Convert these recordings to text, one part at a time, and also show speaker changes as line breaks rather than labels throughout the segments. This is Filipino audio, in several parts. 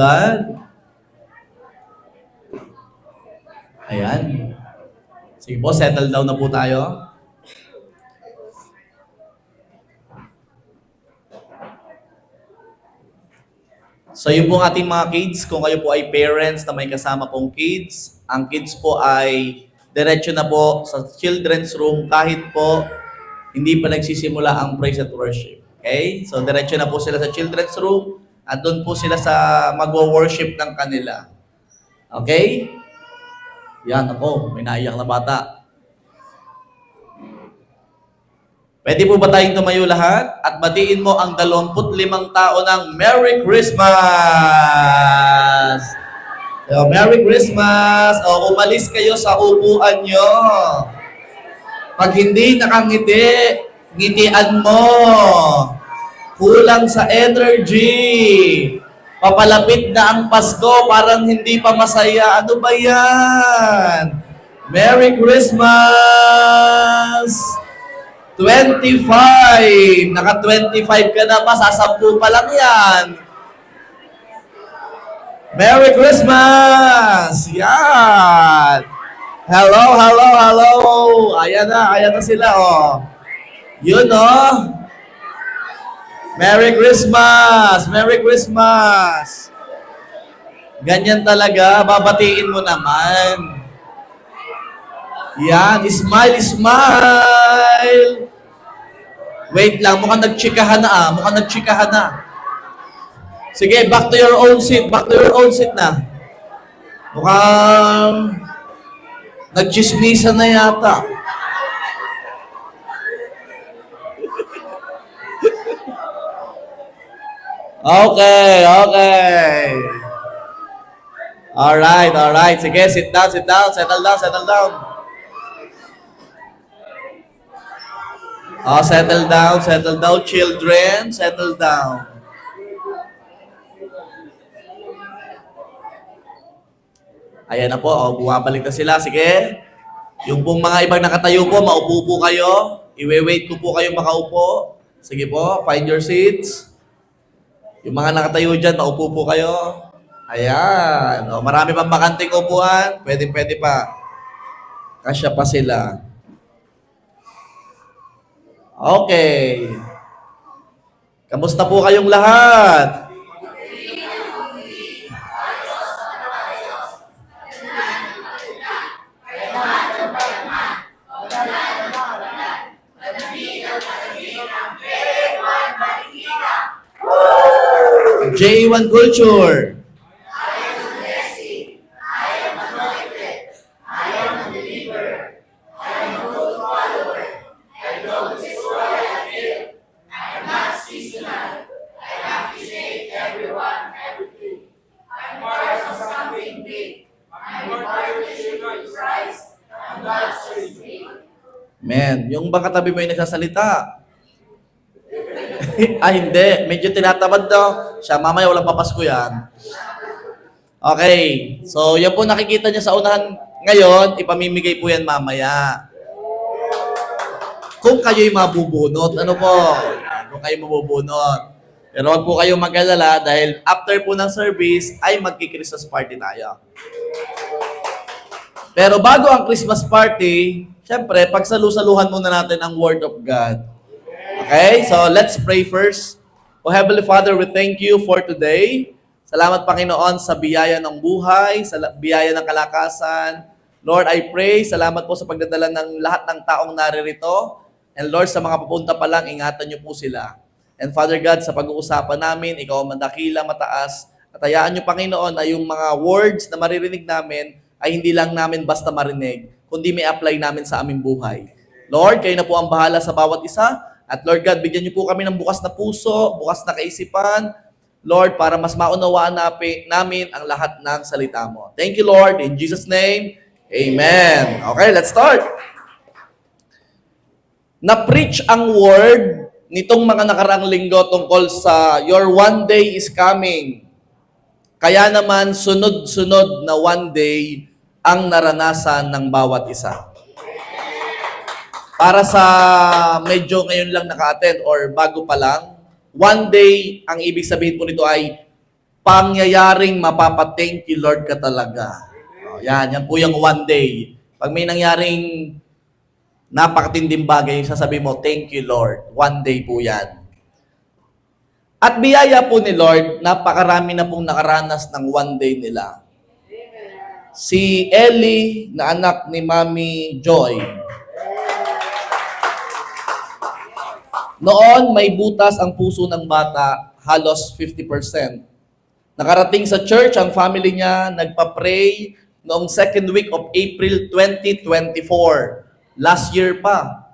God. Ayan. Sige po, settle down na po tayo. So yun po ating mga kids, kung kayo po ay parents na may kasama pong kids, ang kids po ay diretso na po sa children's room kahit po hindi pa nagsisimula ang praise at worship. Okay? So diretso na po sila sa children's room at doon po sila sa magwo-worship ng kanila. Okay? Yan ako, may naiyak na bata. Pwede po ba tayong tumayo lahat at batiin mo ang 25 tao ng Merry Christmas! So, Merry Christmas! O, umalis kayo sa upuan nyo. Pag hindi nakangiti, ngitian mo. Kulang sa energy. Papalapit na ang Pasko, parang hindi pa masaya. Ano ba yan? Merry Christmas! 25! Naka-25 ka na ba? Sasampu pa lang yan. Merry Christmas! Yan! Hello, hello, hello! Ayan na sila, oh. Yun, oh. Merry Christmas! Merry Christmas! Ganyan talaga, babatiin mo naman. Yan, smile, smile! Wait lang, mukhang nagchikahan na mukhang nagchikahan na. Sige, back to your own seat, back to your own seat na. Mukhang nagchismisan na yata. Okay, okay. Alright, alright. Sige, sit down, settle down. Oh, settle down, children, settle down. Ayan na po, oh, bumabalik na sila. Sige. Yung pong mga ibang nakatayo po, maupo po kayo. I-wait ko po kayo makaupo. Sige po, find your seats. Yung mga nakatayo dyan, maupo po kayo. Ayan. O, marami pang bakanting upuan. Pwede pa. Kasya pa sila. Okay. Kamusta po kayong lahat? J1 Culture. Man, yung bang katabi mo yung nagsasalita? Hindi. Medyo tinatamad daw. Siya, mamaya walang papasko yan. Okay. So, yan po nakikita niyo sa unahan ngayon, ipamimigay po yan mamaya. Kung kayo'y mabubunot, ano po? Kung kayo mabubunot. Pero wag po kayong mag-alala dahil after po ng service, ay magki-Christmas party tayo. Pero bago ang Christmas party, syempre, pagsalusaluhan muna natin ang Word of God. Okay? So, let's pray first. O Heavenly Father, we thank you for today. Salamat, Panginoon, sa biyaya ng buhay, sa biyaya ng kalakasan. Lord, I pray, salamat po sa pagdadala ng lahat ng taong naririto. And Lord, sa mga papunta pa lang, ingatan niyo po sila. And Father God, sa pag-uusapan namin, ikaw ang mandakila, mataas. At hayaan niyo, Panginoon, na yung mga words na maririnig namin ay hindi lang namin basta marinig, kundi may apply namin sa aming buhay. Lord, kayo na po ang bahala sa bawat isa. At Lord God, bigyan niyo po kami ng bukas na puso, bukas na kaisipan, Lord, para mas maunawaan namin ang lahat ng salita mo. Thank you, Lord. In Jesus' name, Amen. Okay, let's start. Na-preach ang word nitong mga nakaraang linggo tungkol sa Your One Day is Coming. Kaya naman, sunod-sunod na one day ang naranasan ng bawat isa. Para sa medyo ngayon lang naka-attend or bago pa lang, one day, ang ibig sabihin po nito ay pangyayaring mapapa-thank you Lord ka talaga. Yan po yung one day. Pag may nangyaring napakatinding bagay, sasabihin mo, thank you Lord. One day po yan. At biyaya po ni Lord, napakarami na pong nakaranas ng one day nila. Si Ellie, na anak ni Mami Joy. Noon, may butas ang puso ng bata, halos 50%. Nakarating sa church, ang family niya nagpa-pray noong second week of April 2024. Last year pa.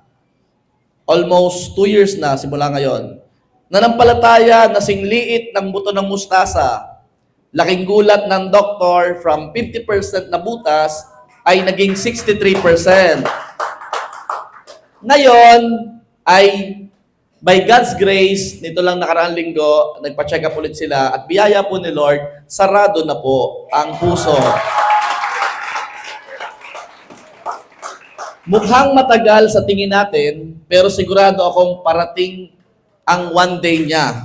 Almost 2 years na simula ngayon. Nanampalataya na singliit ng buto ng mustasa. Laking gulat ng doktor from 50% na butas ay naging 63%. Ngayon ay by God's grace, nito lang nakaraang linggo, nagpa-check up ulit sila at biyaya po ni Lord, sarado na po ang puso. Mukhang matagal sa tingin natin, pero sigurado akong parating ang one day niya.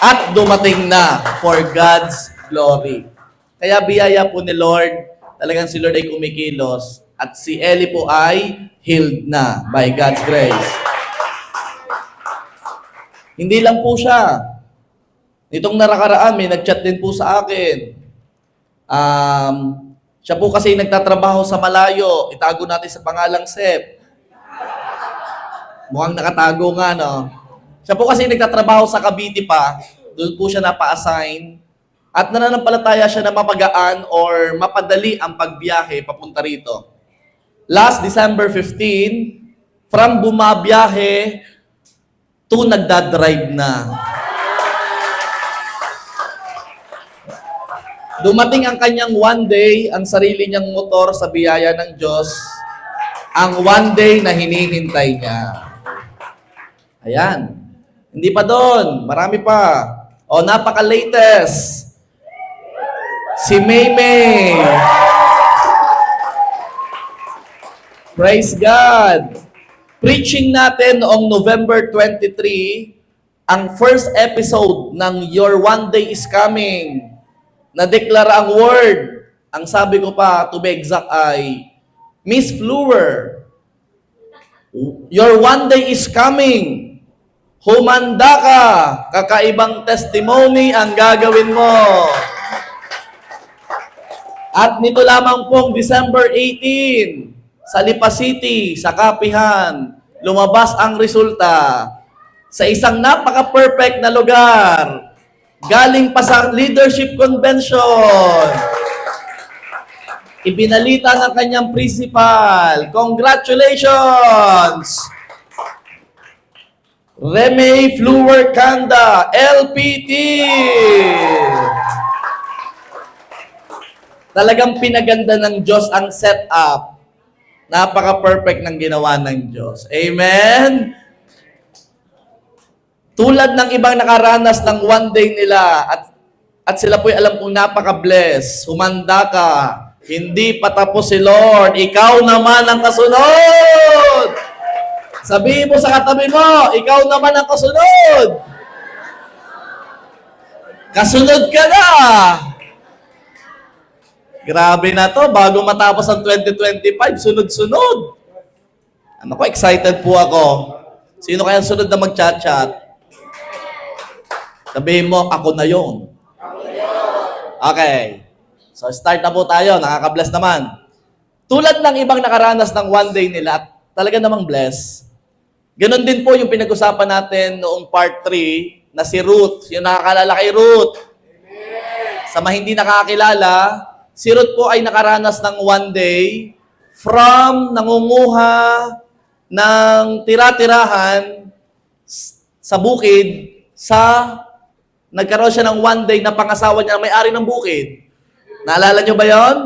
At dumating na for God's glory. Kaya biyaya po ni Lord, talagang si Lord ay kumikilos at si Ellie po ay healed na by God's grace. Hindi lang po siya. Nitong narakaraan, may nag-chat din po sa akin. Siya po kasi nagtatrabaho sa malayo. Itago natin sa pangalang Sep. Mukhang nakatago nga, no? Siya po kasi nagtatrabaho sa Cavite pa. Doon po siya napa-assign. At nananampalataya siya na mapagaan or mapadali ang pagbiyahe papunta rito. Last December 15, from bumabiyahe to nagdadrive na. Dumating ang kanyang one day, ang sarili niyang motor sa biyaya ng Diyos, ang one day na hinihintay niya. Ayan. Hindi pa doon. Marami pa. O, napaka-latest. Si Maymay. Praise God. Preaching natin noong November 23, ang first episode ng Your One Day is Coming. Nadeklara ang word. Ang sabi ko pa, to be exact, ay, Miss Fluer, your one day is coming. Humanda ka. Kakaibang testimony ang gagawin mo. At nito lamang pong December 18, sa Lipa City, sa Kapihan, lumabas ang resulta sa isang napaka-perfect na lugar. Galing pa sa leadership convention. Ibinalita ng kanyang principal. Congratulations! Reme Fluer Kanda, LPT! Talagang pinaganda ng Diyos ang setup. Napaka-perfect ng ginawa ng Diyos. Amen? Tulad ng ibang nakaranas ng one day nila at sila po'y alam kong napaka-bless. Humanda ka. Hindi pa tapos si Lord. Ikaw naman ang kasunod. Sabihin mo sa katabi mo, ikaw naman ang kasunod. Kasunod ka na. Grabe na to. Bago matapos ang 2025, sunod-sunod. Ano ko, excited po ako. Sino kaya sunod na mag-chat-chat? Sabihin mo, ako na yun. Okay. So, start na po tayo. Nakaka-bless naman. Tulad ng ibang nakaranas ng one day nila, at talaga namang bless. Ganon din po yung pinag-usapan natin noong part 3 na si Ruth. Yung nakakalala kay Ruth. Sa mga hindi nakakilala, si Ruth po ay nakaranas ng one day from nangunguha ng tira-tirahan sa bukid sa nagkaroon siya ng one day na pangasawa niya na may-ari ng bukid. Naalala niyo ba yon?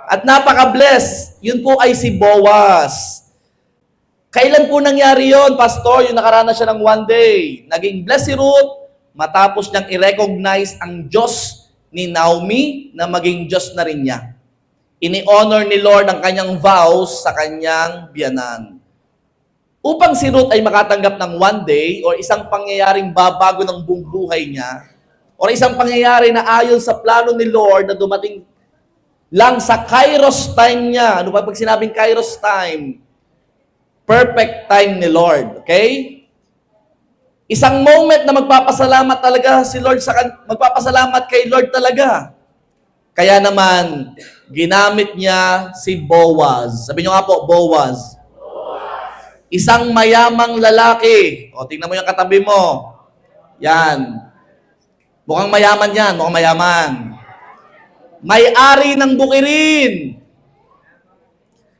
At napaka-bless. Yun po ay si Boaz. Kailan po nangyari yon, Pastor? Yung nakaranas siya ng one day. Naging bless si Ruth matapos niyang i-recognize ang Diyos ni Naomi na maging Diyos na rin niya. Ini-honor ni Lord ang kanyang vows sa kanyang biyanan. Upang si Ruth ay makatanggap ng one day o isang pangyayaring babago ng buong buhay niya, or isang pangyayari na ayon sa plano ni Lord na dumating lang sa Kairos time niya. Ano ba pag sinabing Kairos time? Perfect time ni Lord. Okay? Isang moment na magpapasalamat talaga si Lord magpapasalamat kay Lord talaga. Kaya naman, ginamit niya si Boaz. Sabi niyo nga po, Boaz. Isang mayamang lalaki. O, tingnan mo yung katabi mo. Yan. Mukhang mayaman yan. Mukhang mayaman. May-ari ng bukirin.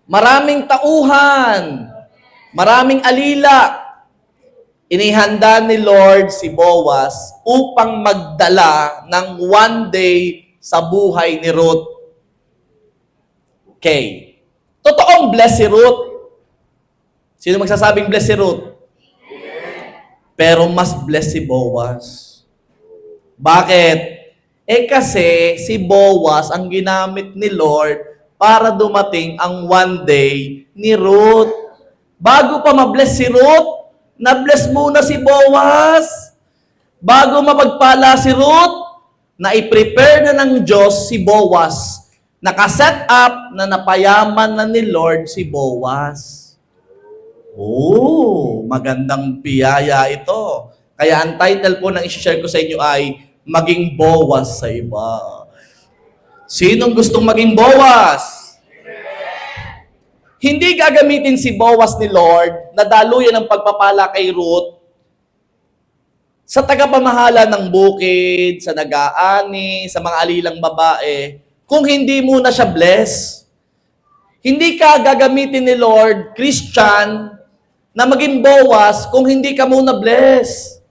Maraming tauhan. Maraming alila. Inihanda ni Lord si Boaz upang magdala ng one day sa buhay ni Ruth. Okay. Totoong bless si Ruth. Sino magsasabing bless si Ruth? Pero mas bless si Boaz. Bakit? Kasi si Boaz ang ginamit ni Lord para dumating ang one day ni Ruth. Bago pa ma-bless si Ruth, na-bless muna si Boaz. Bago mapagpala si Ruth, na i-prepare na ng Diyos si Boaz. Nakaset up na napayaman na ni Lord si Boaz. Oh, magandang biyaya ito. Kaya ang title po ng i-share ko sa inyo ay Maging Boaz sa Iba. Sinong gustong maging Boaz? Hindi gagamitin si Boaz ni Lord na daluyan ng pagpapala kay Ruth sa tagapamahala ng bukid, sa nag-aani, sa mga alilang babae, kung hindi muna siya bless. Hindi ka gagamitin ni Lord, Christian, na maging Boaz kung hindi ka muna bless.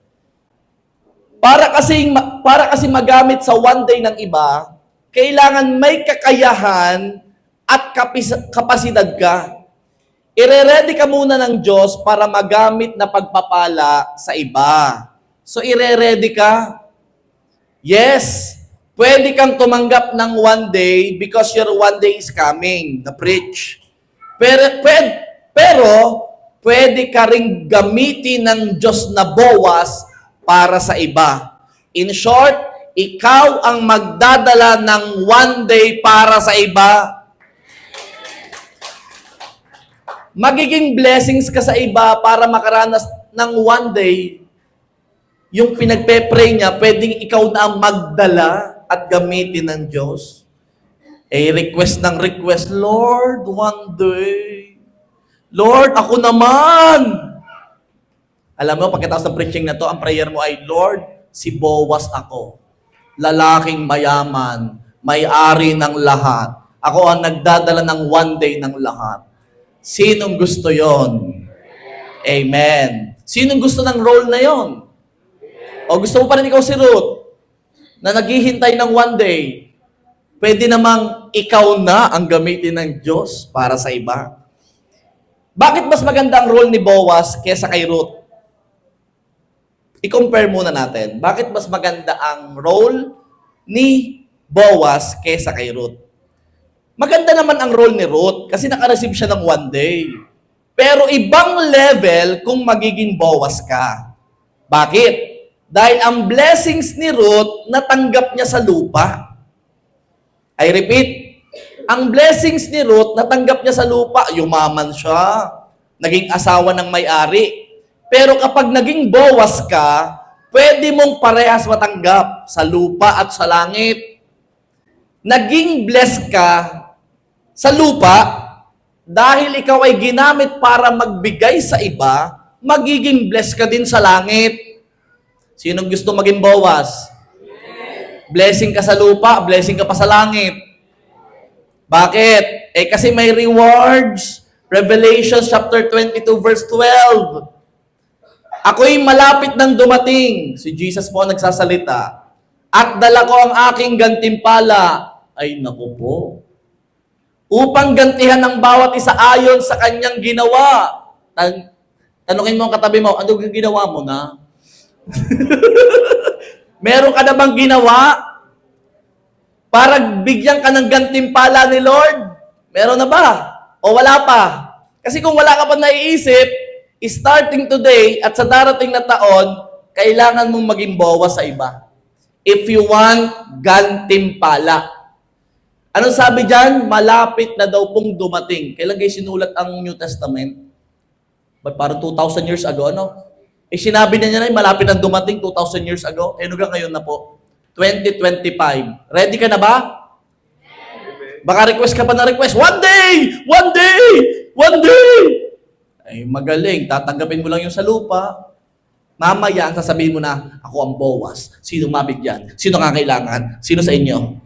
Para kasi magamit sa one day ng iba, kailangan may kakayahan at kapasidad ka. Ire-ready ka muna ng Diyos para magamit na pagpapala sa iba. So, ire-ready ka. Yes, pwede kang tumanggap ng one day because your one day is coming, the preach. Pero pwede ka ring gamitin ng Diyos na Boaz para sa iba. In short, ikaw ang magdadala ng one day para sa iba. Magiging blessings ka sa iba para makaranas ng one day. Yung pinagpe-pray niya, pwedeng ikaw na ang magdala at gamitin ng Diyos. Request ng request, Lord, one day. Lord, ako naman. Alam mo, pagkatapos ng preaching na to, ang prayer mo ay, Lord, si Boaz ako. Lalaking mayaman, may-ari ng lahat. Ako ang nagdadala ng one day ng lahat. Sinong gusto yon? Amen. Sinong gusto ng role na yon? O gusto mo pa rin ikaw si Ruth, na naghihintay ng one day, pwede namang ikaw na ang gamitin ng Diyos para sa iba. Bakit mas maganda ang role ni Boaz kesa kay Ruth? I-compare muna natin. Bakit mas maganda ang role ni Boaz kesa kay Ruth? Maganda naman ang role ni Ruth kasi naka-receive siya ng one day. Pero ibang level kung magiging Boaz ka. Bakit? Dahil ang blessings ni Ruth natanggap niya sa lupa. I repeat, ang blessings ni Ruth, natanggap niya sa lupa, yumaman siya, naging asawa ng may-ari. Pero kapag naging Boaz ka, pwede mong parehas matanggap sa lupa at sa langit. Naging blessed ka sa lupa, dahil ikaw ay ginamit para magbigay sa iba, magiging blessed ka din sa langit. Sinong gusto maging Boaz? Blessing ka sa lupa, blessing ka pa sa langit. Bakit? Kasi may rewards. Revelation chapter 22 verse 12. Ako'y malapit nang dumating. Si Jesus po nagsasalita. At dala ko ang aking gantimpala. Ay naku po. Upang gantihan ng bawat isa ayon sa kanyang ginawa. Tanungin mo ang katabi mo, ano yung ginawa mo na? Meron ka na bang ginawa para bigyan ka ng gantimpala ni Lord? Meron na ba? O wala pa? Kasi kung wala ka pa naiisip, starting today at sa darating na taon, kailangan mong maging Boaz sa iba. If you want gantimpala. Anong sabi dyan? Malapit na daw pong dumating. Kailan kayo sinulat ang New Testament? But parang 2,000 years ago, ano? Eh, sinabi na niya na malapit na dumating 2,000 years ago. Eh, hanggang ngayon na po. 2025. Ready ka na ba? Baka request ka pa na request. One day! One day! One day! Ay, magaling. Tatanggapin mo lang yung sa lupa. Mamaya, sasabihin mo na, ako ang Boaz. Sino mabigyan? Sino kakailangan? Sino sa inyo?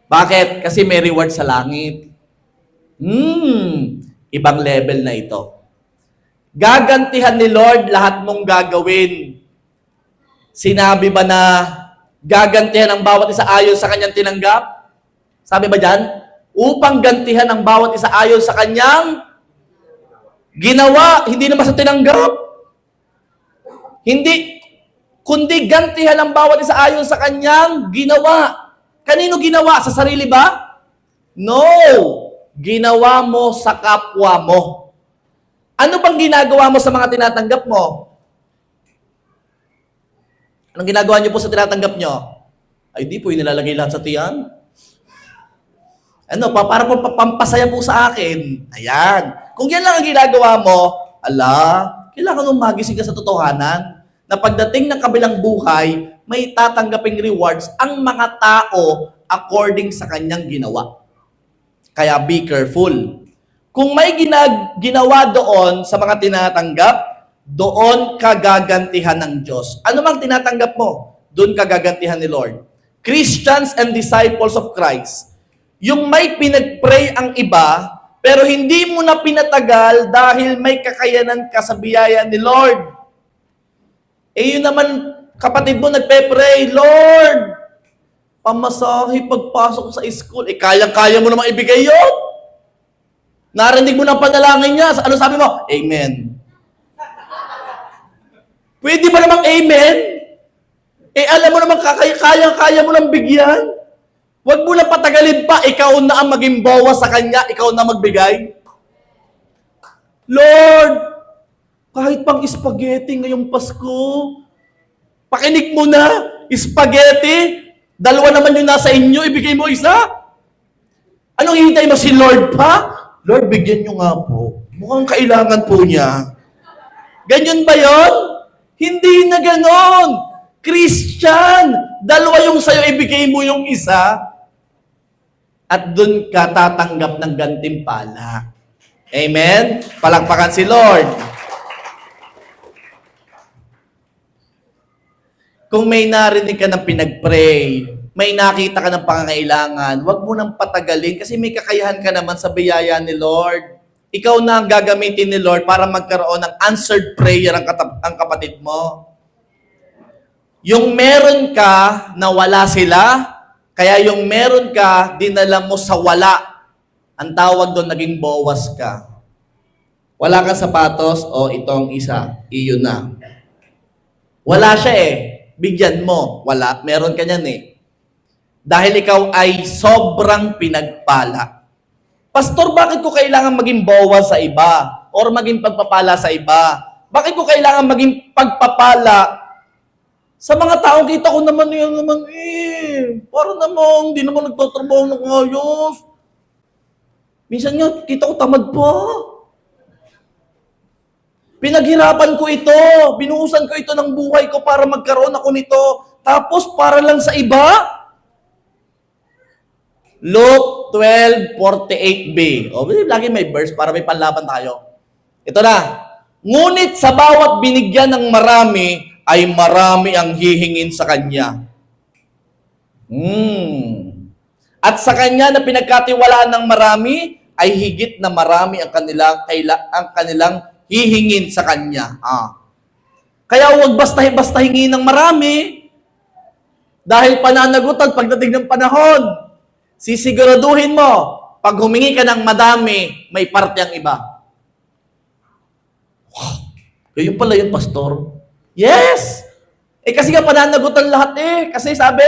Bakit? Kasi may reward sa langit. Ibang level na ito. Gagantihan ni Lord lahat mong gagawin. Sinabi ba na gagantihan ang bawat isa ayon sa kanyang tinanggap? Sabi ba dyan? Upang gantihan ang bawat isa ayon sa kanyang ginawa. Hindi naman sa tinanggap. Hindi. Kundi gantihan ang bawat isa ayon sa kanyang ginawa. Kanino ginawa? Sa sarili ba? No! Ginawa mo sa kapwa mo. Ano bang ginagawa mo sa mga tinatanggap mo? Anong ginagawa niyo po sa tinatanggap niyo? Ay, di po yung nilalagay lahat sa tiyan. Ano, para po pampasaya po sa akin. Ayan. Kung yan lang ang ginagawa mo, kailangan mong magising ka sa totohanan na pagdating ng kabilang buhay, may tatanggaping rewards ang mga tao according sa kanyang ginawa. Kaya be careful. Kung may ginawa doon sa mga tinatanggap, doon ka gagantihan ng Diyos. Ano mang tinatanggap mo, doon ka gagantihan ni Lord. Christians and disciples of Christ, yung may pinag-pray ang iba, pero hindi mo na pinatagal dahil may kakayanan ka sa biyaya ni Lord. Eh yun naman, kapatid mo nagpe-pray, Lord, pamasahe pagpasok sa school. Eh kayang-kaya mo namang ibigay yun. Narinig mo ng panalangin niya. Ano sabi mo? Amen. Pwede ba namang amen? Eh alam mo namang kayang-kaya mo lang bigyan. Huwag mo lang patagalin pa. Ikaw na ang maging bawas sa kanya. Ikaw na magbigay. Lord, kahit pang spaghetti ngayong Pasko, pakinig mo na, spaghetti, dalawa naman yung nasa inyo, ibigay mo isa. Anong hihintay mo si Lord pa? Lord, bigyan nyo nga po. Mukhang kailangan po niya. Ganyan ba yon? Hindi na ganon. Christian, dalawa yung sa'yo, ibigay mo yung isa, at dun ka tatanggap ng gantimpala. Amen? Palakpakan si Lord. Kung may narinig ka ng pinag-pray, may nakita ka ng pangangailangan, huwag mo nang patagalin kasi may kakayahan ka naman sa biyaya ni Lord. Ikaw na ang gagamitin ni Lord para magkaroon ng answered prayer ang kapatid mo. Yung meron ka na wala sila, kaya yung meron ka, dinala mo sa wala. Ang tawag doon, naging bawas ka. Wala kang sapatos, itong isa, iyon na. Wala siya bigyan mo. Wala, meron ka niyan Dahil ikaw ay sobrang pinagpala. Pastor, bakit ko kailangan maging bawas sa iba? Or maging pagpapala sa iba? Bakit ko kailangan maging pagpapala sa mga taong kita ko naman para naman, hindi naman nagtatrabaho ng ayos. Minsan nga, kita ko tamad pa. Pinaghirapan ko ito, binuhusan ko ito ng buhay ko para magkaroon ako nito, tapos para lang sa iba? Luke 12:48b. Lagi may verse para may panlaban tayo. Ito na. Ngunit sa bawat binigyan ng marami, ay marami ang hihingin sa kanya. At sa kanya na pinagkatiwalaan ng marami, ay higit na marami ang kanilang hihingin sa kanya. Kaya huwag basta hingin ng marami dahil pananagutan pagdating ng panahon. Sisiguraduhin mo, pag humingi ka ng madami, may parte ang iba. Wow, yun pala yung pastor. Yes! Kasi nga pananagutan lahat Kasi sabi,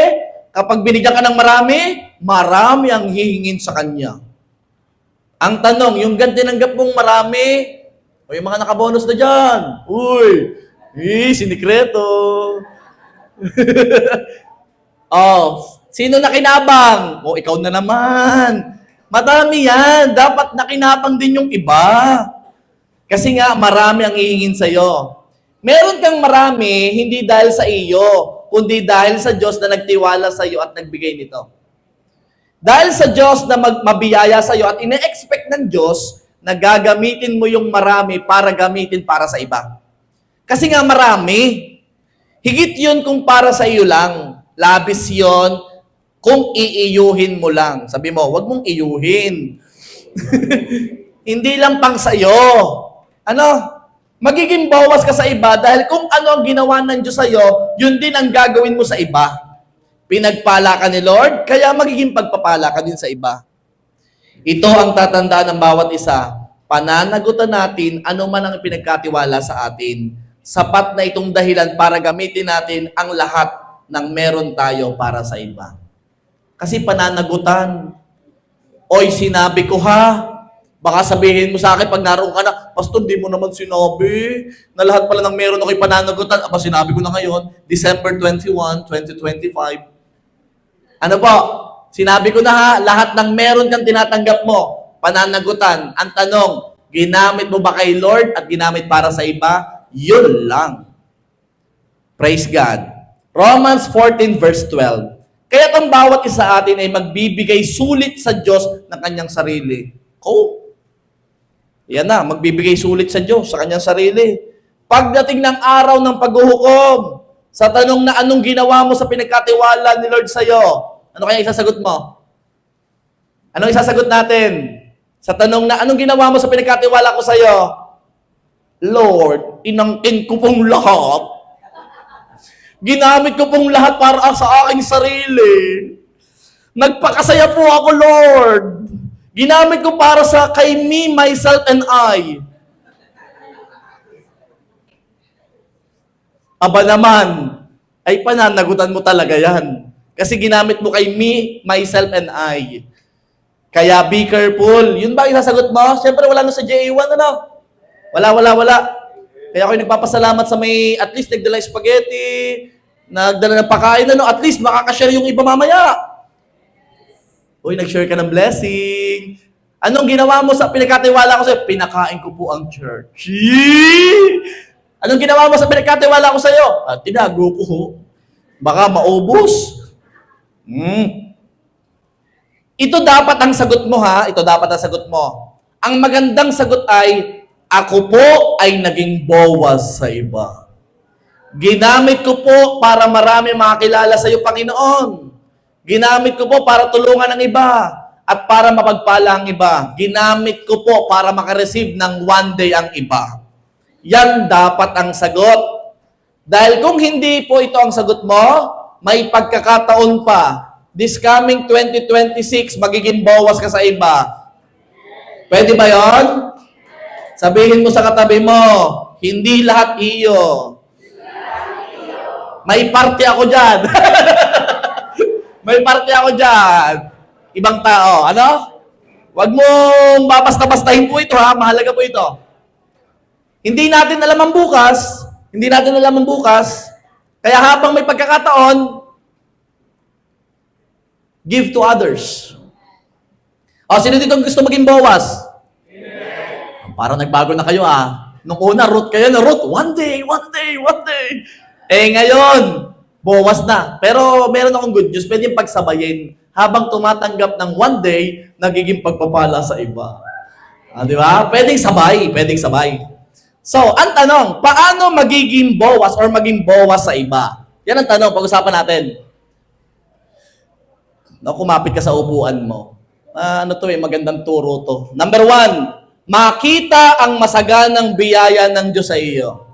kapag binigyan ka ng marami, marami ang hihingin sa kanya. Ang tanong, yung tinanggap mong marami, o yung mga nakabonus na dyan. Uy, sinikreto. Oh, sino nakinabang? O, ikaw na naman. Madami yan. Dapat nakinabang din yung iba. Kasi nga, marami ang hihingin sa'yo. Meron kang marami, hindi dahil sa iyo, kundi dahil sa Diyos na nagtiwala sa iyo at nagbigay nito. Dahil sa Diyos na mabiyaya sa iyo at ine-expect ng Diyos na gagamitin mo yung marami para gamitin para sa iba. Kasi nga marami. Higit yun kung para sa iyo lang. Labis yun kung iiyuhin mo lang. Sabi mo, wag mong iyuhin. Hindi lang pang sa iyo. Ano? Magiging bawas ka sa iba dahil kung ano ang ginawa ng Diyos sa iyo, yun din ang gagawin mo sa iba. Pinagpala ka ni Lord, kaya magiging pagpapala ka din sa iba. Ito ang tatandaan ng bawat isa. Pananagutan natin ano man ang pinagkatiwala sa atin. Sapat na itong dahilan para gamitin natin ang lahat ng meron tayo para sa iba. Kasi pananagutan. Oy, sinabi ko ha. Baka sabihin mo sa akin pag naroon ka na, Pastor, di mo naman sinabi na lahat pala ng meron ako'y pananagutan. Aba, sinabi ko na ngayon, December 21, 2025. Ano po? Sinabi ko na ha, lahat ng meron kang tinatanggap mo, pananagutan. Ang tanong, ginamit mo ba kay Lord at ginamit para sa iba? Yun lang. Praise God. Romans 14 verse 12. Kaya't ang bawat isa atin ay magbibigay sulit sa Diyos ng kanyang sarili. Yan na, magbibigay sulit sa Diyos, sa kanyang sarili. Pagdating ng araw ng paghuhukom, sa tanong na anong ginawa mo sa pinagkatiwala ni Lord sa'yo, ano kaya isasagot mo? Anong isasagot natin? Sa tanong na anong ginawa mo sa pinagkatiwala ko sa'yo? Lord, inangkin ko pong lahat. Ginamit ko pong lahat para sa aking sarili. Nagpakasaya po ako, Lord. Ginamit ko para sa kay me, myself, and I. Aba naman, ay pananagutan mo talaga yan. Kasi ginamit mo kay me, myself, and I. Kaya be careful. Yun ba yung sasagot mo? Siyempre wala na sa JA1, ano? Wala. Kaya ako nagpapasalamat sa may at least nagdala yung spaghetti, nagdala ng pakain, ano? At least makakashare yung iba mamaya. Uy, nag-share ka ng blessing. Anong ginawa mo sa pinagkatiwala ko sa'yo? Pinakain ko po ang church. Anong ginawa mo sa pinagkatiwala ko sa'yo? Tinago ko ho. Baka maubos. Ito dapat ang sagot mo ha. Ito dapat ang sagot mo. Ang magandang sagot ay, ako po ay naging bawas sa iba. Ginamit ko po para marami makakilala sa iyo, Panginoon. Ginamit ko po para tulungan ang iba at para mapagpala ang iba. Ginamit ko po para makareceive ng one day ang iba. Yan dapat ang sagot. Dahil kung hindi po ito ang sagot mo, may pagkakataon pa. This coming 2026, magiging bawas ka sa iba. Pwede ba yon? Sabihin mo sa katabi mo, hindi lahat iyo. May party ako dyan. May party ako dyan. Ibang tao, ano? Huwag mong babasta-bastahin po ito ha, mahalaga po ito. Hindi natin alam ang bukas, kaya habang may pagkakataon, give to others. O, sino dito gusto maging bawas? Parang nagbago na kayo Nung una, root kayo na root. One day. Ngayon, bawas na. Pero meron akong good news. Pwede pagsabayin. Habang tumatanggap ng one day, nagiging pagpapala sa iba. Di ba? Pwedeng sabay. So, ang tanong, paano magiging bawas or maging bawas sa iba? Yan ang tanong, pag-usapan natin. Kumapit ka sa upuan mo. Magandang turo to. Number 1, makita ang masaganang biyaya ng Diyos sa iyo.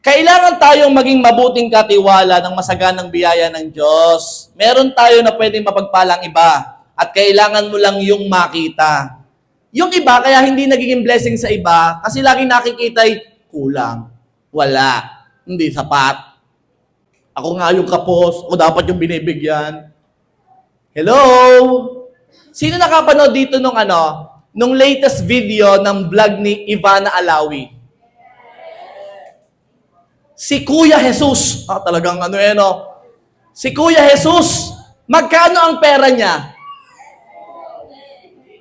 Kailangan tayong maging mabuting katiwala ng masaganang biyaya ng Diyos. Meron tayo na pwedeng mapagpalang iba at kailangan mo lang yung makita. Yung iba, kaya hindi nagiging blessing sa iba kasi laging nakikita'y kulang. Wala. Hindi sapat. Ako nga yung kapos. O dapat yung binibigyan. Hello? Sino nakapanood dito nung latest video ng vlog ni Ivana Alawi? Si Kuya Jesus. Talagang ano yan, no? Si Kuya Jesus. Magkano ang pera niya?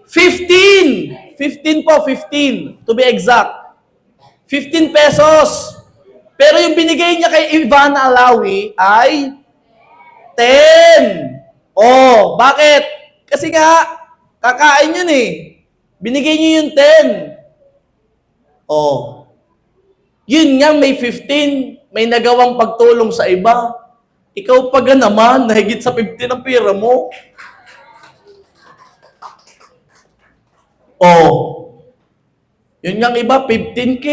15. 15 po, 15. To be exact. 15 pesos. Pero yung binigay niya kay Ivana Alawi ay 10. Oh, bakit? Kasi nga, kakain yun eh. Binigay niyo yung 10. Oh. Yun nga, may 15. May nagawang pagtulong sa iba. Ikaw pa naman, nahigit sa 15 ang pera mo. Oh. Yun nga iba, 15K.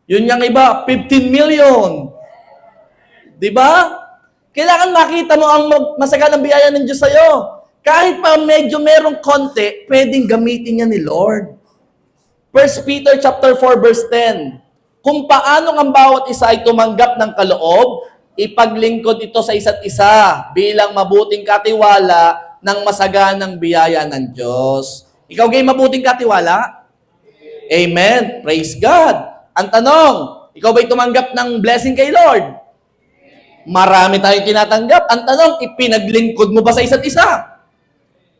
Yun nga iba, 15 million. Diba? Kailangan makita mo ang masaganang biyaya ng Diyos sa'yo. Kahit pa medyo merong konti, pwedeng gamitin niya ni Lord. 1 Peter chapter 4 verse 10. Kung paano ang bawat isa ay tumanggap ng kaloob, ipaglingkod ito sa isa't isa bilang mabuting katiwala ng masaganang biyaya ng Diyos. Ikaw gay mabuting katiwala? Amen. Praise God. Ang tanong, ikaw ba'y tumanggap ng blessing kay Lord? Marami tayong tinatanggap. Ang tanong, ipinaglingkod mo ba sa isa't isa?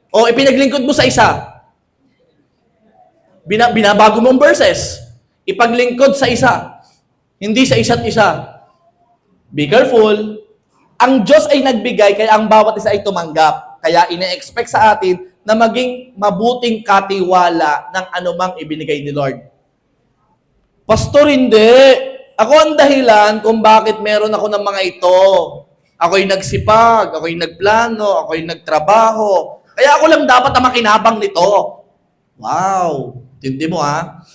O ipinaglingkod mo sa isa? Binabago mong verses. Ipaglingkod sa isa. Hindi sa isa't isa. Be careful. Ang Diyos ay nagbigay, kaya ang bawat isa ay tumanggap. Kaya ine-expect sa atin na maging mabuting katiwala ng anumang ibinigay ni Lord. Pastor, hindi. Ako ang dahilan kung bakit meron ako ng mga ito. Ako'y nagsipag, ako'y nagplano, ako'y nagtrabaho. Kaya ako lang dapat ang makinabang nito. Wow! Tindi mo, ha?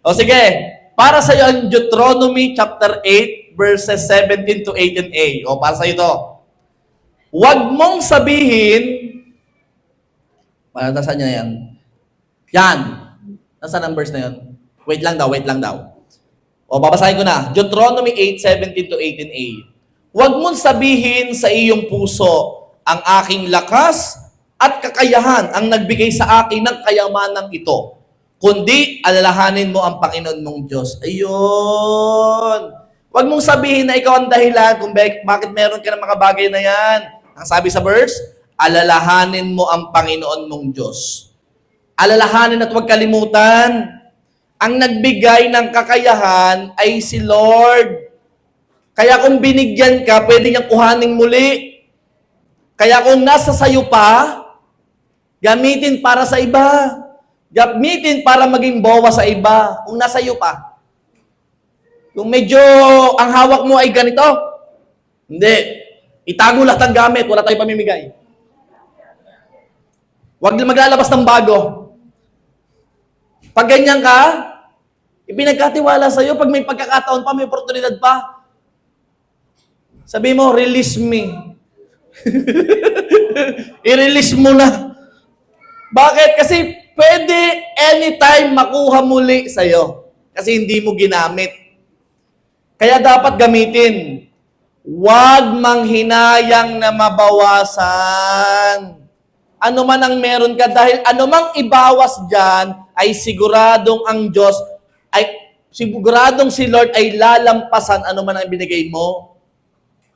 O sige, para sa iyo ang Deuteronomy chapter 8, verses 17 to 18a. O para sa iyo to. Huwag mong sabihin, nasaan niya yan? Yan. Nasaan ang verse na yun? Wait lang daw. O, babasahin ko na. Deuteronomy 8:17 to 18a. Huwag mong sabihin sa iyong puso, ang aking lakas at kakayahan ang nagbigay sa akin ng kayamanang ito, kundi alalahanin mo ang Panginoon mong Diyos. Ayun. Huwag mong sabihin na ikaw ang dahilan kung bakit meron ka ng mga bagay na yan. Ang sabi sa verse, alalahanin mo ang Panginoon mong Diyos. Alalahanin at huwag kalimutan, ang nagbigay ng kakayahan ay si Lord. Kaya kung binigyan ka, pwede niyang kuhaning muli. Kaya kung nasa sayo pa, gamitin para sa iba. Gamitin para maging bawa sa iba. Kung nasa iyo pa. Kung medyo ang hawak mo ay ganito, hindi. Itago lahat ng gamit, wala tayong pamimigay. Huwag maglalabas ng bago. Pag ganyan ka, ipinagkatiwala sa'yo, pag may pagkakataon pa, may oportunidad pa, sabi mo, release me. I-release mo na. Bakit? Kasi pwede anytime makuha muli sa'yo. Kasi hindi mo ginamit. Kaya dapat gamitin. Huwag manghinayang na mabawasan. Ano man ang meron ka, dahil anumang ibawas dyan, ay siguradong ang Diyos, ay siguradong si Lord ay lalampasan ano man ang binigay mo.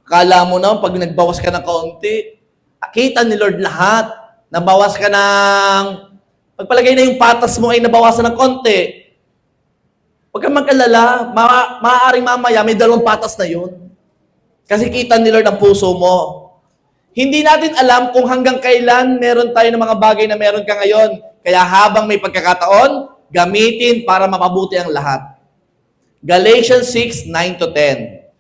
Kala mo na, pag nagbawas ka ng kaunti, kita ni Lord lahat. Nabawas ka ng, pagpalagay na yung patas mo ay nabawasan ng konti. Huwag kang mag-alala, maaaring mamaya may 2 patas na yun. Kasi kita ni Lord ang puso mo. Hindi natin alam kung hanggang kailan meron tayo ng mga bagay na meron ka ngayon. Kaya habang may pagkakataon, gamitin para mapabuti ang lahat. Galatians 6:9 to 10.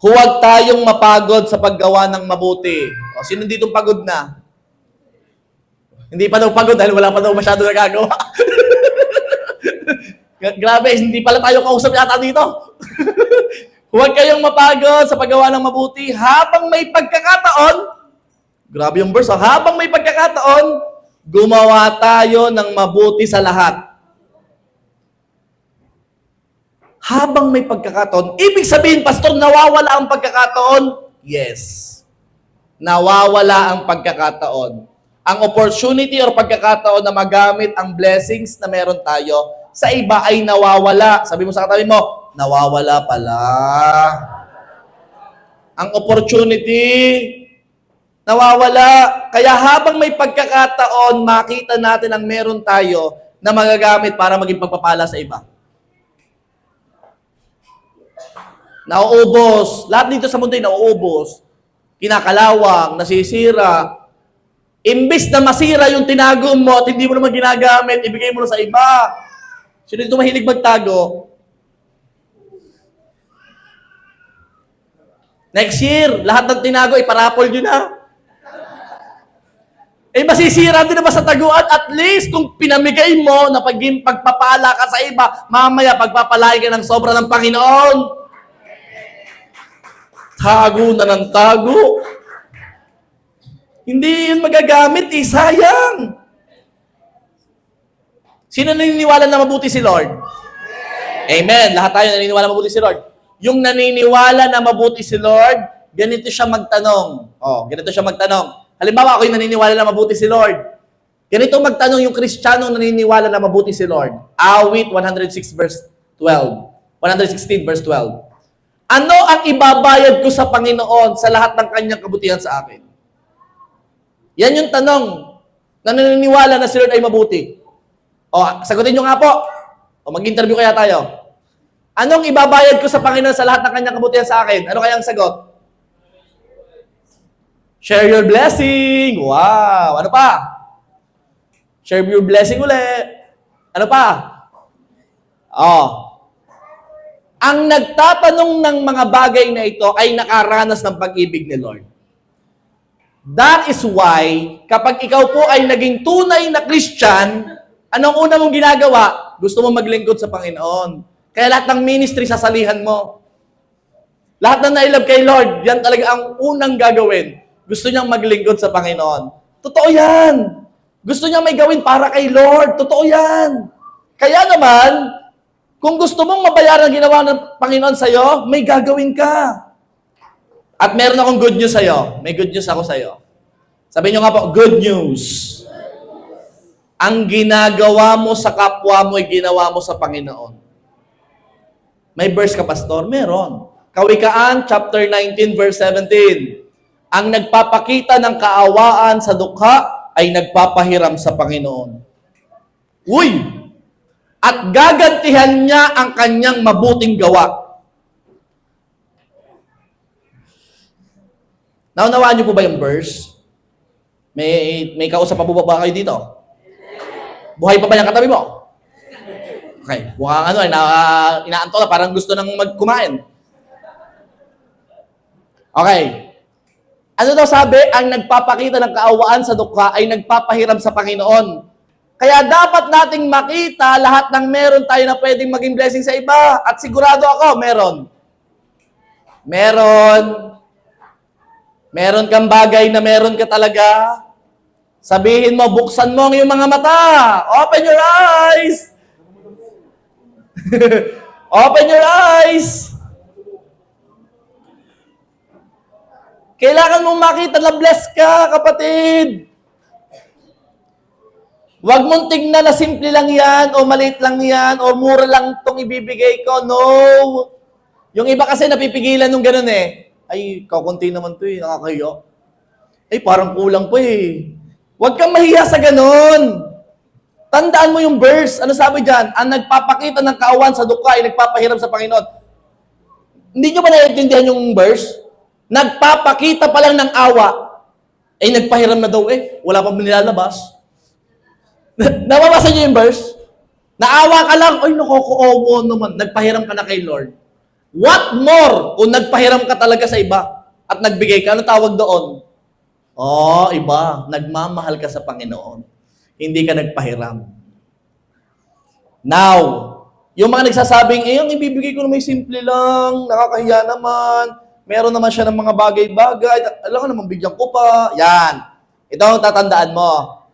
Huwag tayong mapagod sa paggawa ng mabuti. O, sino dito pagod na? Hindi pa daw pagod dahil wala pa daw masyado nagagawa. Grabe, hindi pala tayo kausap yata dito. Huwag kayong mapagod sa paggawa ng mabuti habang may pagkakataon. Grabe yung verse. Habang may pagkakataon, gumawa tayo ng mabuti sa lahat. Habang may pagkakataon. Ibig sabihin, Pastor, nawawala ang pagkakataon? Yes. Nawawala ang pagkakataon. ang opportunity or pagkakataon na magamit ang blessings na meron tayo sa iba ay nawawala. Sabi mo sa katabi mo, nawawala pala. Ang opportunity, nawawala. Kaya habang may pagkakataon, makita natin ang meron tayo na magagamit para maging pagpapala sa iba. Nauubos. Lahat dito sa mundo ay nauubos. Kinakalawang, nasisira. Imbis na masira yung tinago mo at hindi mo naman ginagamit, ibigay mo na sa iba. Sino dito mahilig magtago? Next year, lahat ng tinago, iparapol nyo na. Masisira din naman sa taguan. At least, kung pinamigay mo na pagpapala ka sa iba, mamaya pagpapalain ka ng sobra ng Panginoon. Tago na ng tago. Hindi yun magagamit, sayang. Sino naniniwala na mabuti si Lord? Amen. Lahat tayo naniniwala na mabuti si Lord. Yung naniniwala na mabuti si Lord, ganito siya magtanong. Ganito siya magtanong. Halimbawa, ako yung naniniwala na mabuti si Lord. Ganito magtanong yung Kristiyanong naniniwala na mabuti si Lord. Awit 106 verse 12. 116 verse 12. Ano ang ibabayad ko sa Panginoon sa lahat ng kanyang kabutihan sa akin? Yan yung tanong na naniniwala na si Lord ay mabuti. Sagutin nyo nga po. Mag-interview kaya tayo. Anong ibabayad ko sa Panginoon sa lahat ng kanyang kabutihan sa akin? Ano kayang sagot? Share your blessing. Wow. Ano pa? Share your blessing ulit. Ano pa? Ang nagtatanong ng mga bagay na ito ay nakaranas ng pag-ibig ni Lord. That is why, kapag ikaw po ay naging tunay na Christian, anong una mong ginagawa? Gusto mo maglingkod sa Panginoon. Kaya lahat ng ministry, sasalihan mo. Lahat na nailab kay Lord, yan talaga ang unang gagawin. Gusto niyang maglingkod sa Panginoon. Totoo yan. Gusto niyang may gawin para kay Lord. Totoo yan. Kaya naman, kung gusto mong mabayaran ang ginawa ng Panginoon sa'yo, may gagawin ka. At meron akong good news sa'yo. May good news ako sa'yo. Sabihin nyo nga po, good news. Ang ginagawa mo sa kapwa mo ay ginawa mo sa Panginoon. May verse ka, Pastor? Meron. Kawikaan, chapter 19, verse 17. Ang nagpapakita ng kaawaan sa dukha ay nagpapahiram sa Panginoon. Uy! At gagantihan niya ang kanyang mabuting gawa. Naunawaan niyo po ba yung verse? May kausap pa po ba kayo dito? Buhay pa ba yung katabi mo? Okay. Mukhang inaanto na, parang gusto nang magkumain. Okay. Ano daw sabi? Ang nagpapakita ng kaawaan sa dukha ay nagpapahiram sa Panginoon. Kaya dapat nating makita lahat ng meron tayo na pwedeng maging blessing sa iba. At sigurado ako, meron. Meron kang bagay na meron ka talaga. Sabihin mo, buksan mo ang iyong mga mata. Open your eyes. Open your eyes. Kailangan mong makita na blessed ka, kapatid. Huwag mong tingnan na simple lang yan, o maliit lang yan, o mura lang itong ibibigay ko. No. Yung iba kasi napipigilan nung ganun eh. Ay, kakunti naman ito eh, nakakahiya. Ay, parang kulang pa eh. Huwag kang mahiya sa ganun. Tandaan mo yung verse. Ano sabi dyan? Ang nagpapakita ng kaawan sa dukha ay nagpapahiram sa Panginoon. Hindi nyo ba naiintindihan yung verse? Nagpapakita pa lang ng awa, ay nagpahiram na daw eh. Wala pang nilalabas. Nababasa niyo yung verse? Naawa ka lang, ay nakakaawa naman. Nagpahiram ka na kay Lord. What more kung nagpahiram ka talaga sa iba at nagbigay ka? Ano tawag doon? Iba. Nagmamahal ka sa Panginoon. Hindi ka nagpahiram. Now, yung mga nagsasabing, ang ibibigay ko na may simple lang, nakakahiya naman, meron naman siya ng mga bagay-bagay. Alam ko naman, bigyan ko pa. Yan. Ito ang tatandaan mo.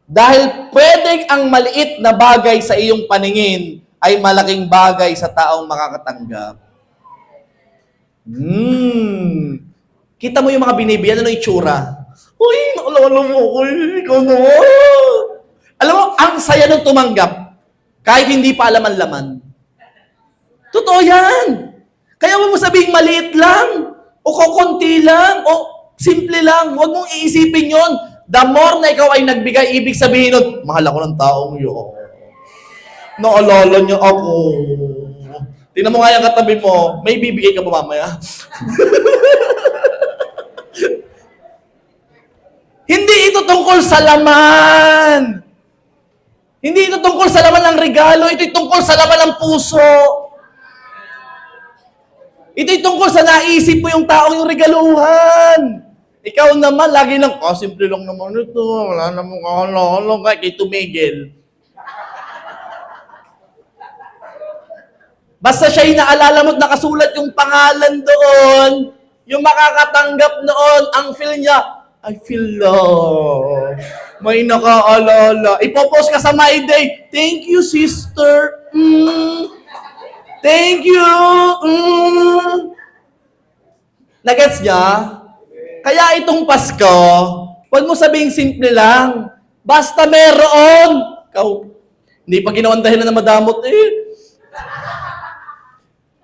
Dahil pwedeng ang maliit na bagay sa iyong paningin ay malaking bagay sa taong makakatanggap. Kita mo yung mga binibigyan, ano yung itsura? Uy, Naalala mo ko, ikaw naman. Alam mo, ang saya nung tumanggap, kahit hindi pa alam ang laman. Totoo yan. Kaya huwag mo sabihin maliit lang, o kukunti lang, o simple lang. Huwag mong iisipin yon. The more na ikaw ay nagbigay, ibig sabihin nun, mahal ako ng taong yun. Naalala niya ako. Tingnan mo nga yung katabi mo, may bibigay ka ba mamaya? Hindi ito tungkol sa laman. Hindi ito tungkol sa laman ng regalo, ito'y tungkol sa laman ng puso. Ito'y tungkol sa naisip mo yung taong yung regaluhan. Ikaw naman, lagi lang, simple lang naman ito, wala namang kahalong, kay tumigil. Basta siya'y naalala mo't nakasulat yung pangalan doon, yung makakatanggap noon, ang feel niya, I feel love. May nakaalala. Ipopost ka sa My Day, thank you, sister. Thank you. Nagets niya? Kaya itong Pasko, huwag mo sabihing simple lang. Basta meron. Hindi pa ginawan dahilan na madamot eh.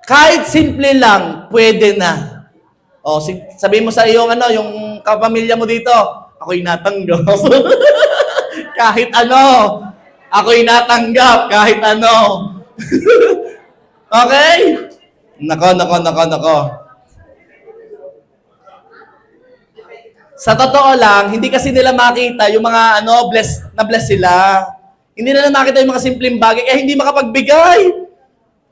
Kahit simple lang, pwede na. Sabihin mo sa iyong yung kapamilya mo dito, ako'y natanggap. Kahit ano. Ako'y natanggap kahit ano. Okay? Nako. Sa totoo lang, hindi kasi nila makita yung mga bless sila. Hindi nila makita yung mga simpleng bagay, kaya hindi makapagbigay.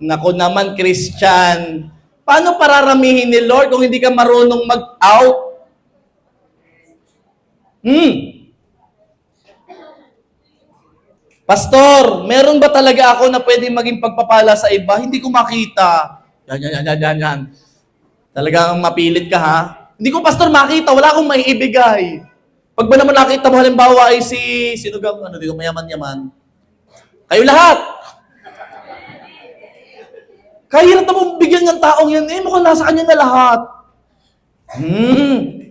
Nako naman, Christian. Paano pararamihin ni Lord kung hindi ka marunong mag-out? Pastor, meron ba talaga ako na pwede maging pagpapala sa iba? Hindi ko makita. Yan. Talagang mapilit ka, ha? Hindi ko, Pastor, makita. Wala akong maiibigay. Pag ba naman nakita mo, halimbawa ay sino dito, mayaman-yaman. Kayo lahat. Kahirap na mong bigyan ng taong yan, mukhang nasa kanya na lahat.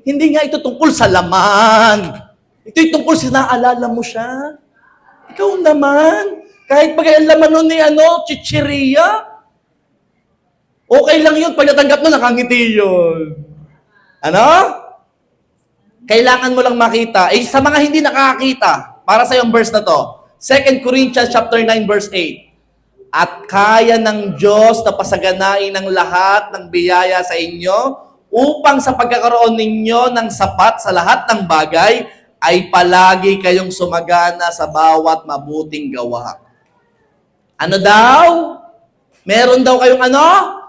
Hindi nga ito tungkol sa laman. Ito'y tungkol sa naalala mo siya. Ikaw naman. Kahit pag ang laman nun ni chichiriya, okay lang yun. Pag natanggap nun, nakangiti yun. Kailangan mo lang makita. Sa mga hindi nakakita, para sa yung verse na to, 2 Corinthians chapter 9, verse 8. At kaya ng Diyos na pasaganain ang lahat ng biyaya sa inyo upang sa pagkakaroon ninyo ng sapat sa lahat ng bagay ay palagi kayong sumagana sa bawat mabuting gawa. Ano daw? Meron daw kayong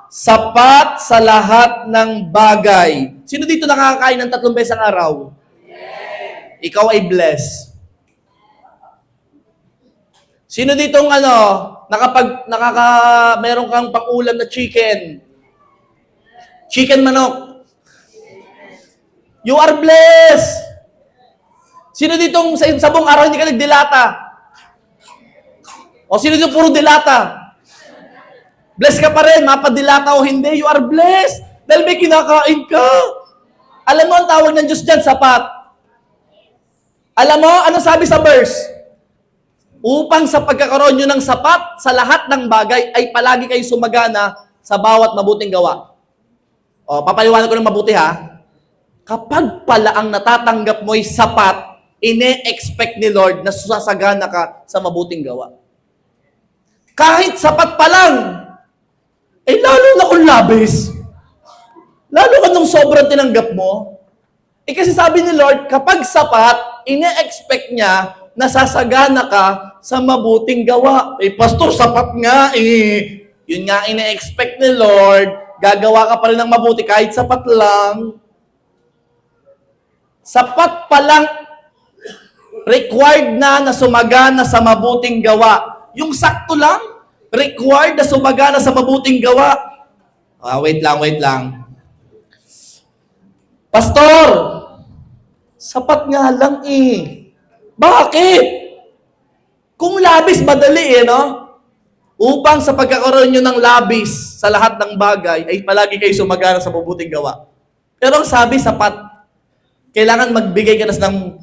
sapat sa lahat ng bagay. Sino dito nakakain ng 3 beses ang araw? Yes. Ikaw ay blessed. Sino ditong meron kang pang-ulam na chicken? Chicken manok. You are blessed. Sino ditong sa buong araw hindi ka nagdilata? O sino ditong puro dilata? Blessed ka pa rin, mapadilata o hindi, you are blessed. Dahil may kinakain ka. Alam mo ang tawag ng Diyos dyan, sapat. Alam mo, ano sabi sa verse? Upang sa pagkakaroon nyo ng sapat sa lahat ng bagay, ay palagi kayo sumagana sa bawat mabuting gawa. Papaliwanag ko ng mabuti, ha? Kapag pala ang natatanggap mo ay sapat, ine-expect ni Lord na susasagana ka sa mabuting gawa. Kahit sapat pa lang, lalo na kung labis. Lalo ka nung sobrang tinanggap mo. Kasi sabi ni Lord, kapag sapat, ine-expect niya nasasagana ka sa mabuting gawa. Pastor, sapat nga Yun nga ine-expect ni Lord, gagawa ka pa rin ng mabuti kahit sapat lang. Sapat pa lang, required na sumagana sa mabuting gawa. Yung sakto lang, required na sumagana sa mabuting gawa. Wait lang. Pastor, sapat nga lang Bakit? Kung labis, madali Upang sa pagkakaroon nyo ng labis sa lahat ng bagay, ay palagi kayo sumagana sa mabuting gawa. Pero ang sabi, sapat. Kailangan magbigay ka ng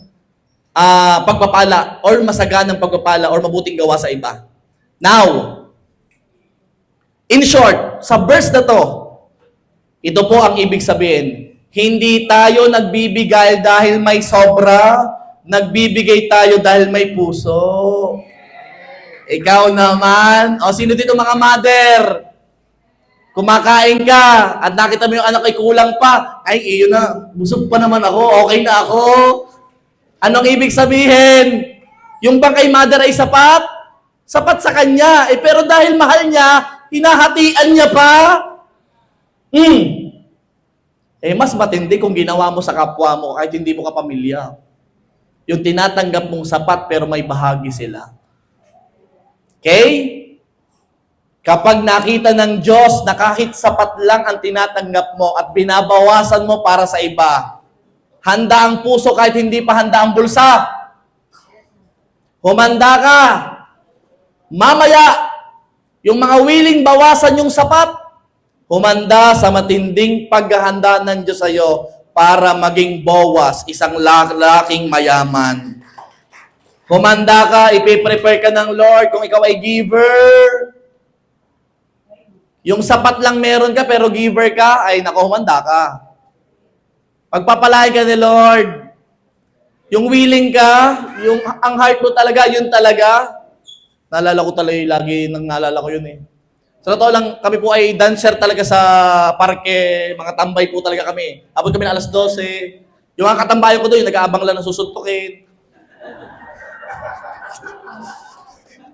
pagpapala or masaganang pagpapala or mabuting gawa sa iba. Now, in short, sa verse na to, ito po ang ibig sabihin. Hindi tayo nagbibigay dahil may sobra, nagbibigay tayo dahil may puso. Ikaw naman, o sino dito mga mother? Kumakain ka at nakita mo yung anak ay kulang pa. Ay, iyo na, busog pa naman ako, okay na ako. Anong ibig sabihin? Yung bang kay mother ay sapat? Sapat sa kanya. Pero dahil mahal niya, hinahatian niya pa. Mas matindi kung ginawa mo sa kapwa mo kahit hindi mo kapamilya. Yung tinatanggap mong sapat pero may bahagi sila. Okay? Kapag nakita ng Diyos na kahit sapat lang ang tinatanggap mo at binabawasan mo para sa iba, handa ang puso kahit hindi pa handa ang bulsa. Humanda ka. Mamaya, yung mga willing bawasan yung sapat, humanda sa matinding paghahanda ng Diyos sa iyo para maging Boaz, isang laking mayaman. Humanda ka, ipiprepare ka ng Lord kung ikaw ay giver. Yung sapat lang meron ka pero giver ka, ay naku, humanda ka. Pagpapalain ka ni Lord. Yung willing ka, yung ang heart mo talaga, yun talaga. Naalala ko talaga, lagi nang naalala ko yun eh. Sa totoo lang, kami po ay dancer talaga sa parke, mga tambay po talaga kami. Abot kami na alas 12. Yung mga katambayan ko doon, yung nag-aabang lang ng susuntukin.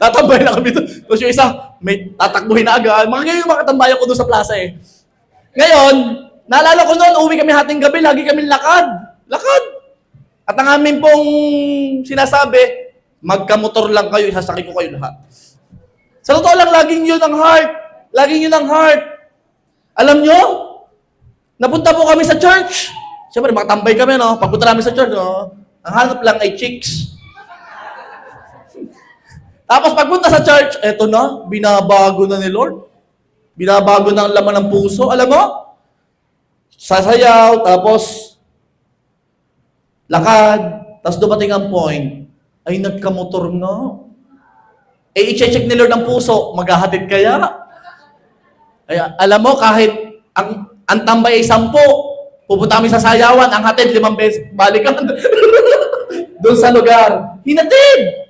Tatambay na kami doon. Tapos yung isa, may tatakbuhin na agad. Mga ganyan yung mga katambayan ko doon sa plaza eh. Ngayon, naalala ko noon, uwi kami hating gabi, lagi kami lakad. Lakad. At ang amin pong sinasabi, magkamotor lang kayo, isasakay ko kayo lahat. Sa totoo lang, laging yun ang heart. Laging yun ang heart. Alam nyo, napunta po kami sa church. Siyempre, makatambay kami, no? Pagpunta namin sa church, no? Ang hanap lang ay chicks. Tapos pagpunta sa church, eto na, binabago na ni Lord. Binabago na ang laman ng puso. Alam mo? Sasayaw, tapos lakad, tapos dumating ang point, ay nagkamotor na. I-check ni Lord ang puso, maghahatid kaya? Ay, alam mo, kahit ang tambay ay 10, pupunta kami sa sayawan, ang hatid 5 beses, balikan. Doon sa lugar. Hinatid!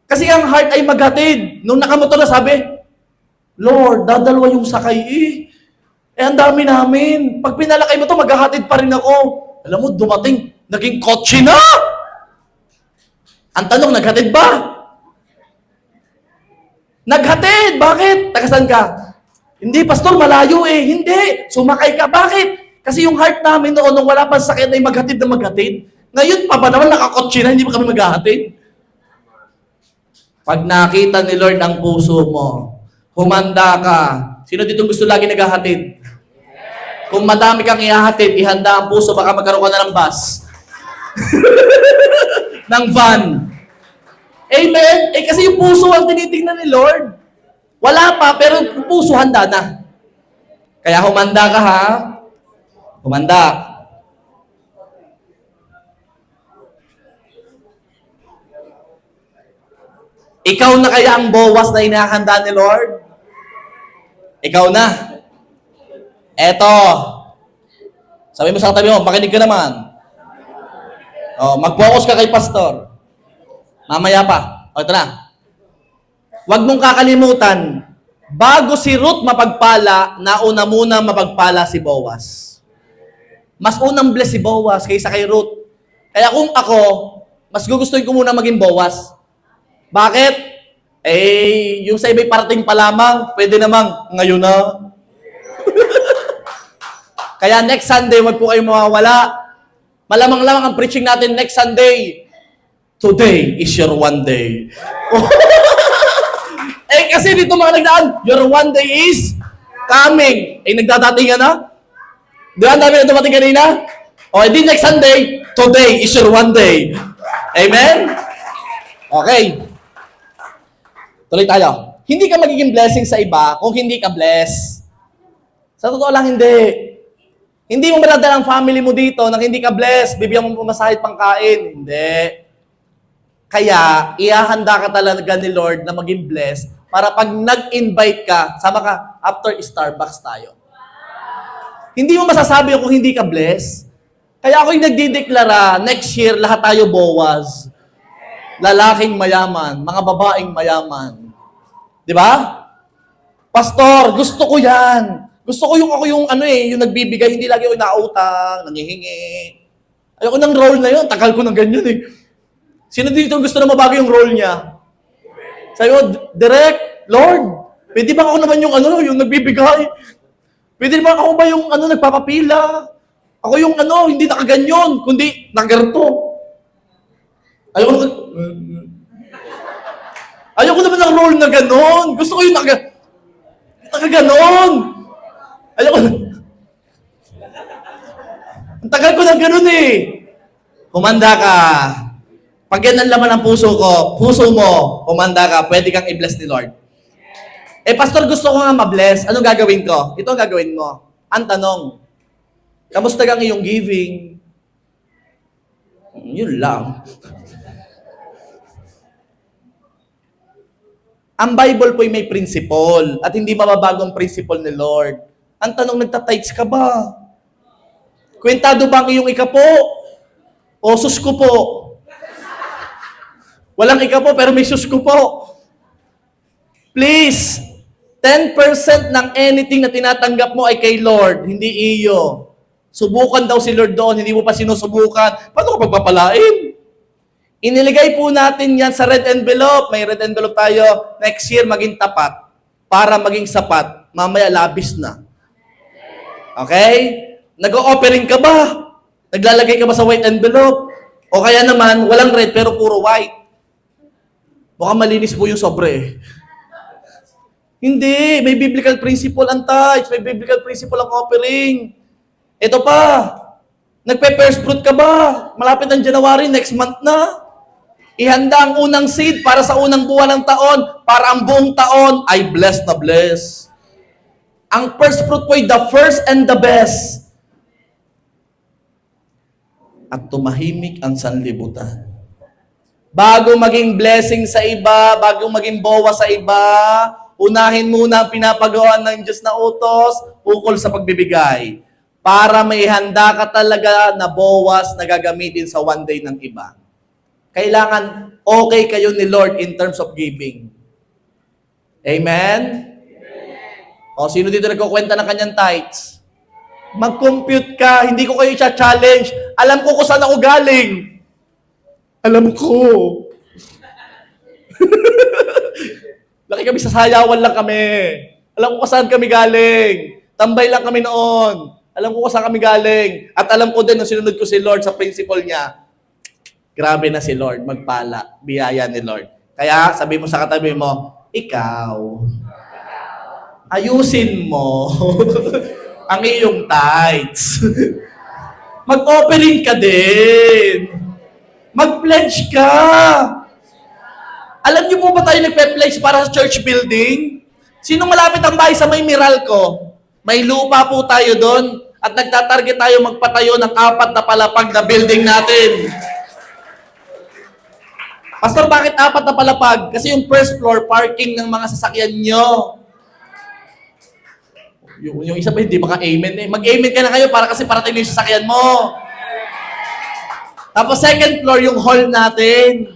Kasi ang heart ay maghatid. Nung nakamotor na sabi, Lord, dadalwa yung sakay eh. Ang dami namin. Pag pinalakay mo to, maghahatid pa rin ako. Alam mo, dumating, naging kotse na! Ang tanong, naghatid ba? Naghatid! Bakit? Tagasan ka? Hindi, pastor, malayo eh. Hindi, sumakay ka. Bakit? Kasi yung heart namin noon, nung wala pa sakit ay maghatid na maghatid. Ngayon pa ba naman nakakotse na, hindi pa kami maghahatid? Pag nakita ni Lord ang puso mo, humanda ka. Sino dito gusto lagi naghahatid? Kung madami kang ihahatid, ihanda ang puso, baka magkaroon ka na ng bus. ng van. Amen? Kasi yung puso ang tinitingnan ni Lord. Wala pa, pero yung puso handa na. Kaya humanda ka ha. Humanda. Ikaw na kaya ang Boaz na inahanda ni Lord? Ikaw na. Eto. Sabi mo sa katabi mo, makinig ka naman. Mag-focus ka kay pastor. Mamaya pa. Ito na. Huwag mong kakalimutan, bago si Ruth mapagpala, nauna muna mapagpala si Boaz. Mas unang bless si Boaz kaysa kay Ruth. Kaya kung ako, mas gugustuhin ko muna maging Boaz. Bakit? Yung sa iba'y parating pa lamang, pwede namang ngayon na. Kaya next Sunday, wag po kayong mawawala. Malamang-lamang ang preaching natin next Sunday. Today is your one day. Kasi dito mga nagdaan, your one day is coming. Nagdadating ka na? Di ba ang dami na dumating kanina? Di next Sunday, today is your one day. Amen? Okay. Tuloy tayo. Hindi ka magiging blessing sa iba kung hindi ka bless. Sa totoo lang, hindi. Hindi mo maladala ang family mo dito nang hindi ka bless. Bibigyan mo pumasahit pangkain. Hindi. Kaya, ihahanda ka talaga ni Lord na maging blessed para pag nag-invite ka, sama ka, after Starbucks tayo. Hindi mo masasabi kung hindi ka blessed. Kaya ako'y nagdideklara, next year, lahat tayo Boaz. Lalaking mayaman, mga babaeng mayaman. Di ba? Pastor, gusto ko yan. Gusto ko yung ako yung yung nagbibigay, hindi lagi ako inautang, nangihingi. Ayoko ng role na yun, tagal ko ng ganyan eh. Sino dito gusto na mabago yung role niya? Sabi ko, Direk, Lord, pwede ba ako naman yung nagbibigay? Pwede ba ako ba yung nagpapapila? Ako yung hindi nakaganyon, kundi nagarto. Ayoko naman ng role na ganon. Gusto ko yung nakaganon. Ayoko. Ang tagal ko ng ganon eh. Humanda ka. Pag yan ang laman ng puso mo, humanda ka, pwede kang i-bless ni Lord. Pastor, gusto ko nga ma-bless. Anong gagawin ko? Ito ang gagawin mo. Ang tanong, kamusta kang iyong giving? Yun lang. Ang Bible po'y may principle at hindi mababagong principle ni Lord. Ang tanong, nagtatites ka ba? Kwentado ba ang iyong ikapo? O sus ko po? Walang ikapo pero may sus ko po. Please, 10% ng anything na tinatanggap mo ay kay Lord, hindi iyo. Subukan daw si Lord doon, hindi mo pa sinusubukan. Paano ka pagpapalain? Iniligay po natin yan sa red envelope. May red envelope tayo. Next year, maging tapat. Para maging sapat. Mamaya, labis na. Okay? Nag-o-offering ka ba? Naglalagay ka ba sa white envelope? O kaya naman, walang red pero puro white. Mukhang malinis po yung sobre. Hindi. May biblical principle ang tithes. May biblical principle ang offering. Ito pa. Nagpe-first fruit ka ba? Malapit ang January, next month na. Ihanda ang unang seed para sa unang buwan ng taon, para ang buong taon ay blessed na blessed. Ang first fruit po ay the first and the best. At tumahimik ang sanlibutan. Bago maging blessing sa iba, bago maging bawa sa iba, unahin muna ang pinapagawa ng Diyos na utos ukol sa pagbibigay. Para may handa ka talaga na bawas na gagamitin sa one day ng iba. Kailangan okay kayo ni Lord in terms of giving. Amen? O, sino dito nagkukwenta ng kanyang tithes? Mag-compute ka, hindi ko kayo i-challenge. Alam ko kung saan ako galing. Alam ko. Laki kami sa sayawan lang kami. Alam ko kung saan kami galing. Tambay lang kami noon. Alam ko kung saan kami galing. At alam ko din na sinunod ko si Lord sa principle niya. Grabe na si Lord, magpala. Biyaya ni Lord. Kaya sabi mo sa katabi mo, ikaw, ayusin mo ang iyong tithes. Mag-offering ka din. Mag-pledge ka. Alam niyo po ba tayo nagpe-pledge para sa church building? Sino malapit ang bahay sa may Meralco? May lupa po tayo doon at nagtatarget tayo magpatayo ng 4 na palapag na building natin. Pastor, bakit 4 na palapag? Kasi yung first floor, parking ng mga sasakyan nyo. Yung isa pa, hindi maka-amen eh. Mag-amen ka na kayo para kasi parating yung sasakyan mo. Tapos second floor, yung hall natin.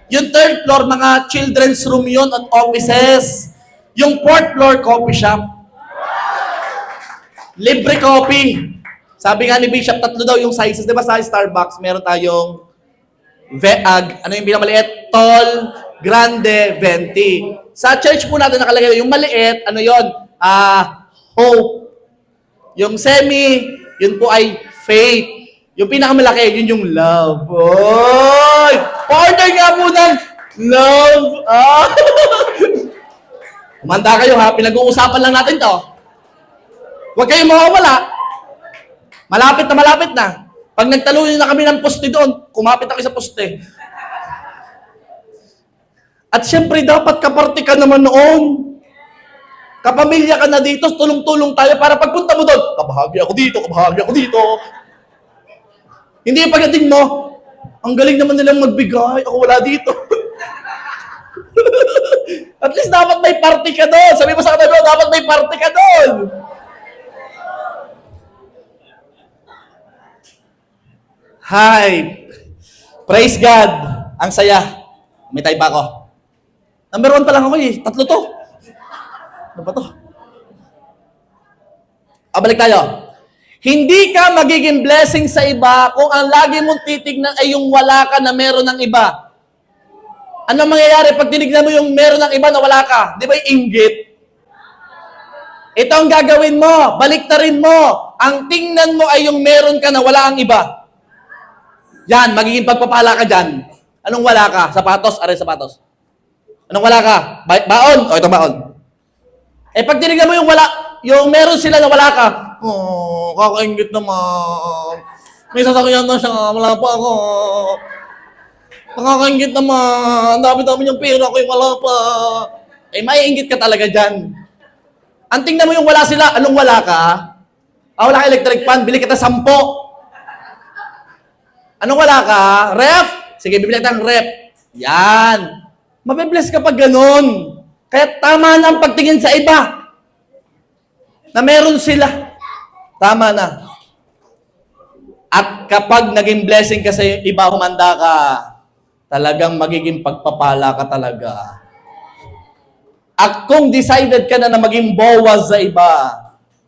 Yung third floor, mga children's room yun at offices. Yung fourth floor, coffee shop. Libre coffee. Sabi nga ni Bishop, 3 daw yung sizes. Di ba sa Starbucks, meron tayong ano yung pinamaliit? Tall, grande, venti. Sa church po natin nakalagay, yung maliit, ano yon? Hope. Yung semi, yun po ay faith. Yung pinakamalaki, yun yung love. Oy! Order nga po ng love. Umanda kayo ha, pinag-uusapan lang natin to. Huwag kayong mawawala. Malapit na. Pag nagtalunin na kami ng poste doon, kumapit ako sa poste. At syempre, dapat kaparte ka naman noon. Kapamilya ka na dito, tulong-tulong tayo para pagpunta mo doon, kabahagi ako dito. Hindi yung pagdating mo, Ang galing naman nilang magbigay. Ako wala dito. At least dapat may party ka doon. Sabi mo sa katabi mo, dapat may party ka doon. Hi. Praise God. Ang saya. May type ako. Number 1 pa lang ako eh. 3 to. Ano ba to? Balik tayo. Hindi ka magiging blessing sa iba kung ang lagi mong titignan ay yung wala ka na meron ng iba. Ano mangyayari pag tinignan mo yung meron ng iba na wala ka? Di ba yung inggit? Ito ang gagawin mo. Baliktarin mo. Ang tingnan mo ay yung meron ka na wala ang iba. Yan, magiging pagpapala ka dyan. Anong wala ka? Sapatos? Aray, sapatos. Anong wala ka? Baon? O, ito baon. Pag tinignan mo yung meron sila na wala ka, kakaingit naman. May sasakyan na siya, wala pa ako. Nakakaingit naman. Dami-dami yung pera ko, wala pa. Maiingit ka talaga dyan. Ang tingnan mo yung wala sila, anong wala ka? Wala ka electric fan, bili kita 10. Anong wala ka? Ref? Sige, bibili kita ng ref. Yan. Mabibless ka pag ganun. Kaya tama na ang pagtingin sa iba. Na meron sila. Tama na. At kapag naging blessing ka sa iba, humanda ka, talagang magiging pagpapala ka talaga. At kung decided ka na maging Boaz sa iba,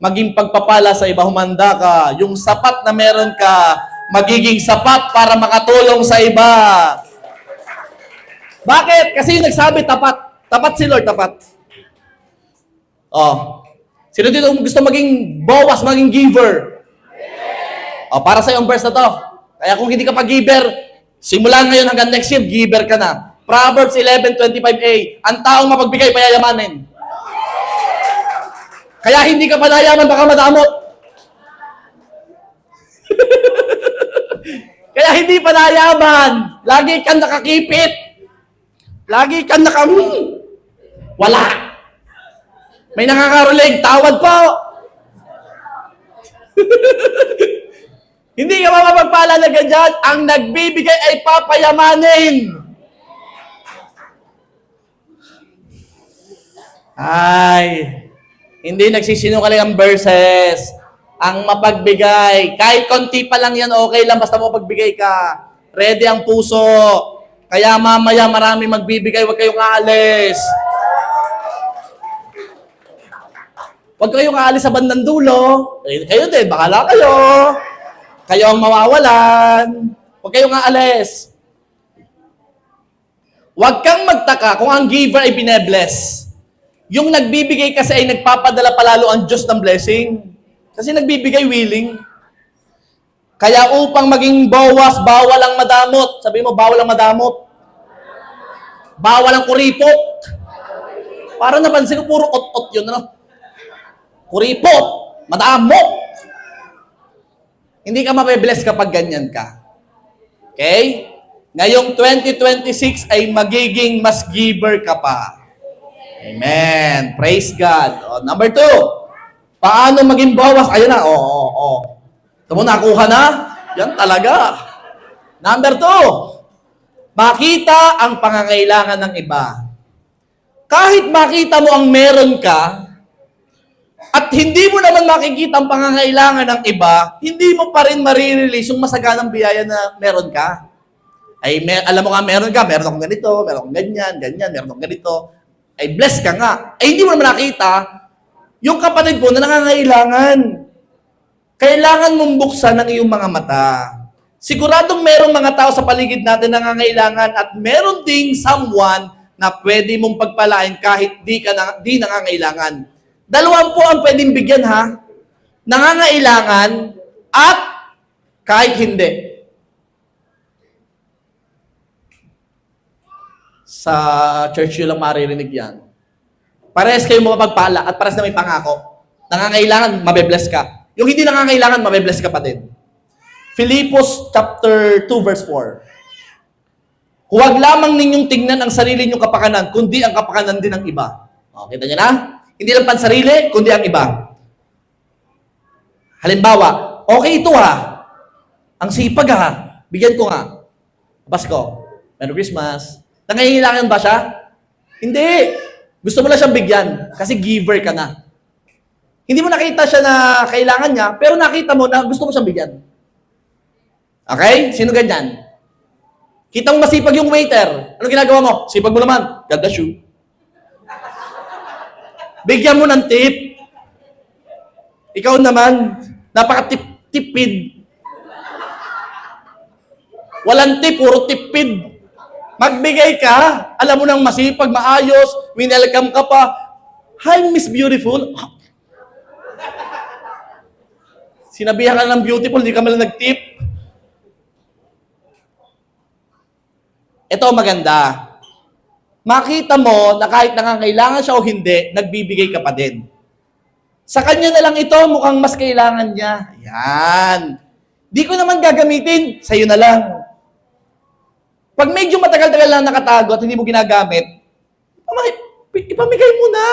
maging pagpapala sa iba, humanda ka. Yung sapat na meron ka, magiging sapat para makatulong sa iba. Bakit? Kasi yung nagsabi, tapat. Tapat si Lord, tapat. Sino dito gusto maging Boaz, maging giver? Para sa yung verse na to. Kaya kung hindi ka pa giver, simula ngayon hanggang next year, giver ka na. Proverbs 11:25a, ang taong mapagbigay, payayamanin. Kaya hindi ka panayaman, baka madamot. Kaya hindi panayaman. Lagi kang nakakipit. Lagi kang wala. May nakakarulig, tawad po. Hindi ka mapapagpala na ganyan. Ang nagbibigay ay papayamanin. Hindi nagsisinungaling ang verses. Ang mapagbigay, kahit konti pa lang yan, okay lang, basta mapagbigay ka. Ready ang puso. Kaya mamaya marami magbibigay, huwag kayong aalis. Huwag kayong aalis sa bandang dulo. Kayo din, bahala kayo. Kayo ang mawawalan. Huwag kayong aalis. Huwag kang magtaka kung ang giver ay binebless. Yung nagbibigay kasi ay nagpapadala palalo ang Diyos ng blessing. Kasi nagbibigay willing. Kaya upang maging Boaz, bawal ang madamot. Sabi mo, bawal ang madamot. Bawal ang kuripot. Para napansin ko, puro ot-ot yun. Ano? Kuripot. Madamot. Hindi ka mabibless kapag ganyan ka. Okay? Ngayong 2026 ay magiging mas giver ka pa. Amen. Praise God. Number 2. Paano maging Boaz? Ayun na. Ito mo, nakuha na? Yan talaga. Number 2, makita ang pangangailangan ng iba. Kahit makita mo ang meron ka, at hindi mo naman makikita ang pangangailangan ng iba, hindi mo pa rin marirelease yung masaganang biyaya na meron ka. Alam mo nga, meron akong ganito, meron akong ganyan, meron akong ganito. Bless ka nga. Hindi mo naman nakita yung kapatid mo na nangangailangan. Kailangan mong buksan ang iyong mga mata. Siguradong merong mga tao sa paligid natin na nangangailangan at meron ding someone na pwede mong pagpalain kahit di nangangailangan. Dalawang po ang pwedeng bigyan ha. Nangangailangan at kahit hindi. Sa church yun lang maririnig yan. Parehas kayo mapagpala at parehas na may pangako. Nangangailangan, mabibless ka. Yung hindi nangangailangan, mabibless ka pa din. Filipos chapter 2 verse 4. Huwag lamang ninyong tingnan ang sarili ninyong kapakanan, kundi ang kapakanan din ng iba. Kita niyo na? Hindi lang pansarili, kundi ang iba. Halimbawa, okay ito ha. Ang sipag ha. Bigyan ko nga. Pasko. Merry Christmas. Nangangailangan ba siya? Hindi. Gusto mo lang siyang bigyan kasi giver ka na. Hindi mo nakita siya na kailangan niya, pero nakita mo na gusto mo siyang bigyan. Okay? Sino ganyan? Kitang masipag yung waiter. Ano ginagawa mo? Sipag mo naman. God bless you. Bigyan mo ng tip. Ikaw naman, napaka-tipid. Walang tip, puro tipid. Magbigay ka. Alam mo nang masipag, maayos, winelcome ka pa. Hi, Miss Beautiful. Sinabihan ka ng beautiful, hindi ka malang nag-tip. Ito maganda. Makita mo na kahit nangangailangan siya o hindi, nagbibigay ka pa din. Sa kanya na lang ito, mukhang mas kailangan niya. Ayan. Di ko naman gagamitin, sa'yo na lang. Pag medyo matagal-tagal lang nakatago at hindi mo ginagamit, ipamigay mo na.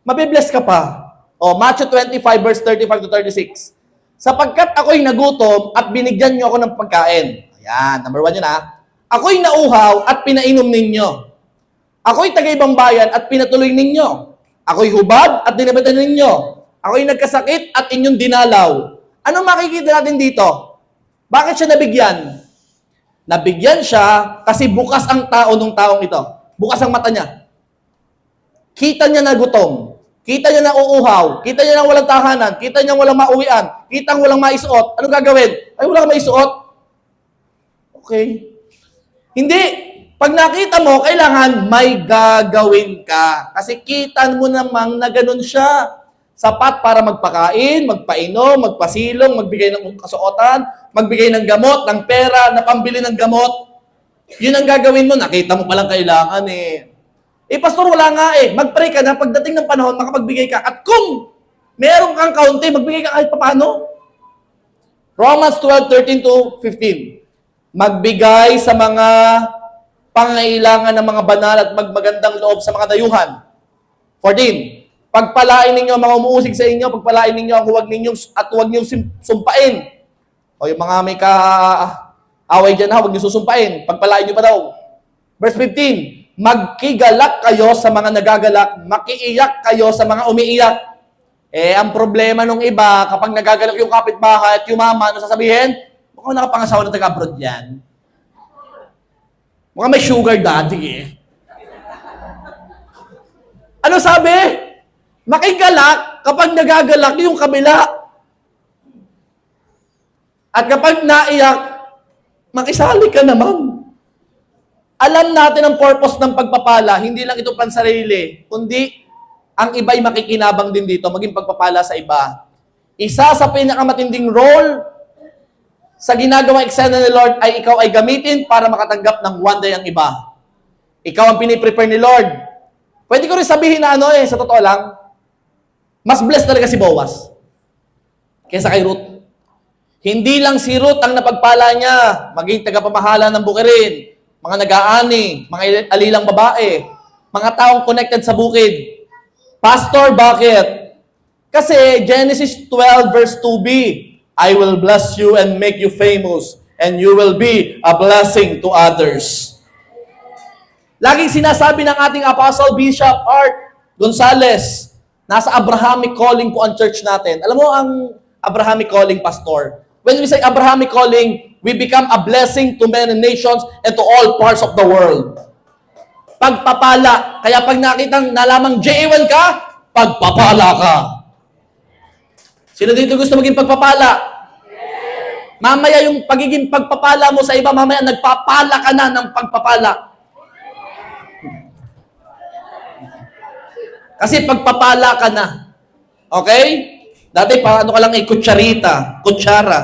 Mabibless ka pa. O, Matthew 25 verse 35 to 36. Sapagkat ako'y nagutom at binigyan niyo ako ng pagkain. Ayan, number 1 yun ha. Ako'y nauhaw at pinainom ninyo. Ako'y taga-ibang bayan at pinatuloy ninyo. Ako'y hubad at dinabatan ninyo. Ako'y nagkasakit at inyong dinalaw. Anong makikita natin dito? Bakit siya nabigyan? Nabigyan siya kasi bukas ang tao ng taong ito. Bukas ang mata niya. Kita niya na gutom. Kita niya na uuhaw. Kita niya na walang tahanan. Kita niya walang mauwian. Kita niya walang maisuot. Anong gagawin? Ay, wala kang maisuot. Okay. Hindi. Pag nakita mo, kailangan may gagawin ka. Kasi kita mo namang na ganun siya. Sapat para magpakain, magpainom, magpasilong, magbigay ng kasuotan, magbigay ng gamot, ng pera, na pambili ng gamot. Yun ang gagawin mo. Nakita mo palang kailangan eh. Pastor, wala nga eh. Mag-pray ka na. Pagdating ng panahon, makapagbigay ka. At kung meron kang kaunti, magbigay ka kahit paano. Romans 12:13 to 15. Magbigay sa mga pangailangan ng mga banal at magmagandang loob sa mga dayuhan. 14. Pagpalain ninyo ang mga umuusig sa inyo, pagpalain ninyo ang huwag ninyong sumpain. O yung mga may ka-away dyan ha, huwag niyo susumpain. Pagpalain niyo pa daw. Verse 15. Magkigalak kayo sa mga nagagalak, makiiyak kayo sa mga umiiyak. Ang problema nung iba, kapag nagagalak yung kapitbahay at yung mama, ano sasabihin? Mukhang nakapangasawa ng taga-abroad yan. Mukhang may sugar daddy eh. Ano sabi? Makigalak kapag nagagalak yung kabila. At kapag naiyak, makisali ka naman. Alam natin ang purpose ng pagpapala, hindi lang ito pansarili, kundi ang iba'y makikinabang din dito, maging pagpapala sa iba. Isa sa pinakamatinding role sa ginagawang eksena ni Lord ay ikaw ay gamitin para makatanggap ng one day ang iba. Ikaw ang piniprepare ni Lord. Pwede ko rin sabihin na sa totoo lang, mas blessed talaga si Boaz kaysa kay Ruth. Hindi lang si Ruth ang napagpala niya, maging tagapamahala ng bukirin, mga nag-aani, mga alilang babae, mga taong connected sa bukid. Pastor, bakit? Kasi Genesis 12 verse 2b, I will bless you and make you famous, and you will be a blessing to others. Laging sinasabi ng ating Apostle Bishop Art Gonzales, nasa Abrahamic calling po ang church natin. Alam mo ang Abrahamic calling, Pastor? When we say Abrahamic calling, we become a blessing to many nations and to all parts of the world. Pagpapala. Kaya pag nakitang nalamang JA1 ka, pagpapala ka. Sino dito gusto maging pagpapala? Mamaya yung pagiging pagpapala mo sa iba, mamaya nagpapala ka na ng pagpapala. Kasi pagpapala ka na. Okay? Dati paano ka lang kutsara.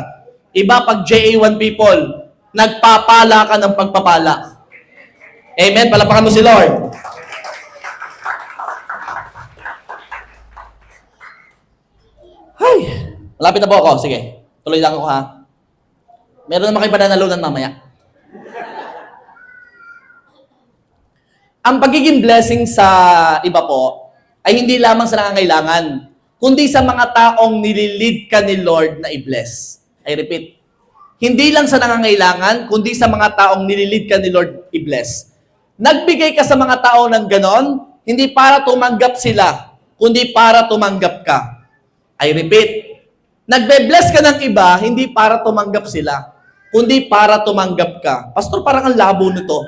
Iba pag JA1 people, nagpapala ka ng pagpapala. Amen? Palapakan mo si Lord. Hay! Malapit na po ako. Sige. Tuloy lang ako ha. Meron naman kayo pananalunan mamaya. Ang pagiging blessing sa iba po ay hindi lamang sa nangangailangan, kundi sa mga taong nililid ka ni Lord na i-bless. I repeat, Hindi lang sa nangangailangan, kundi sa mga taong nililid ka ni Lord i-bless. Nagbigay ka sa mga tao ng ganon, hindi para tumanggap sila, kundi para tumanggap ka. I repeat, nagbe-bless ka ng iba, hindi para tumanggap sila, kundi para tumanggap ka. Pastor, parang ang labo nito.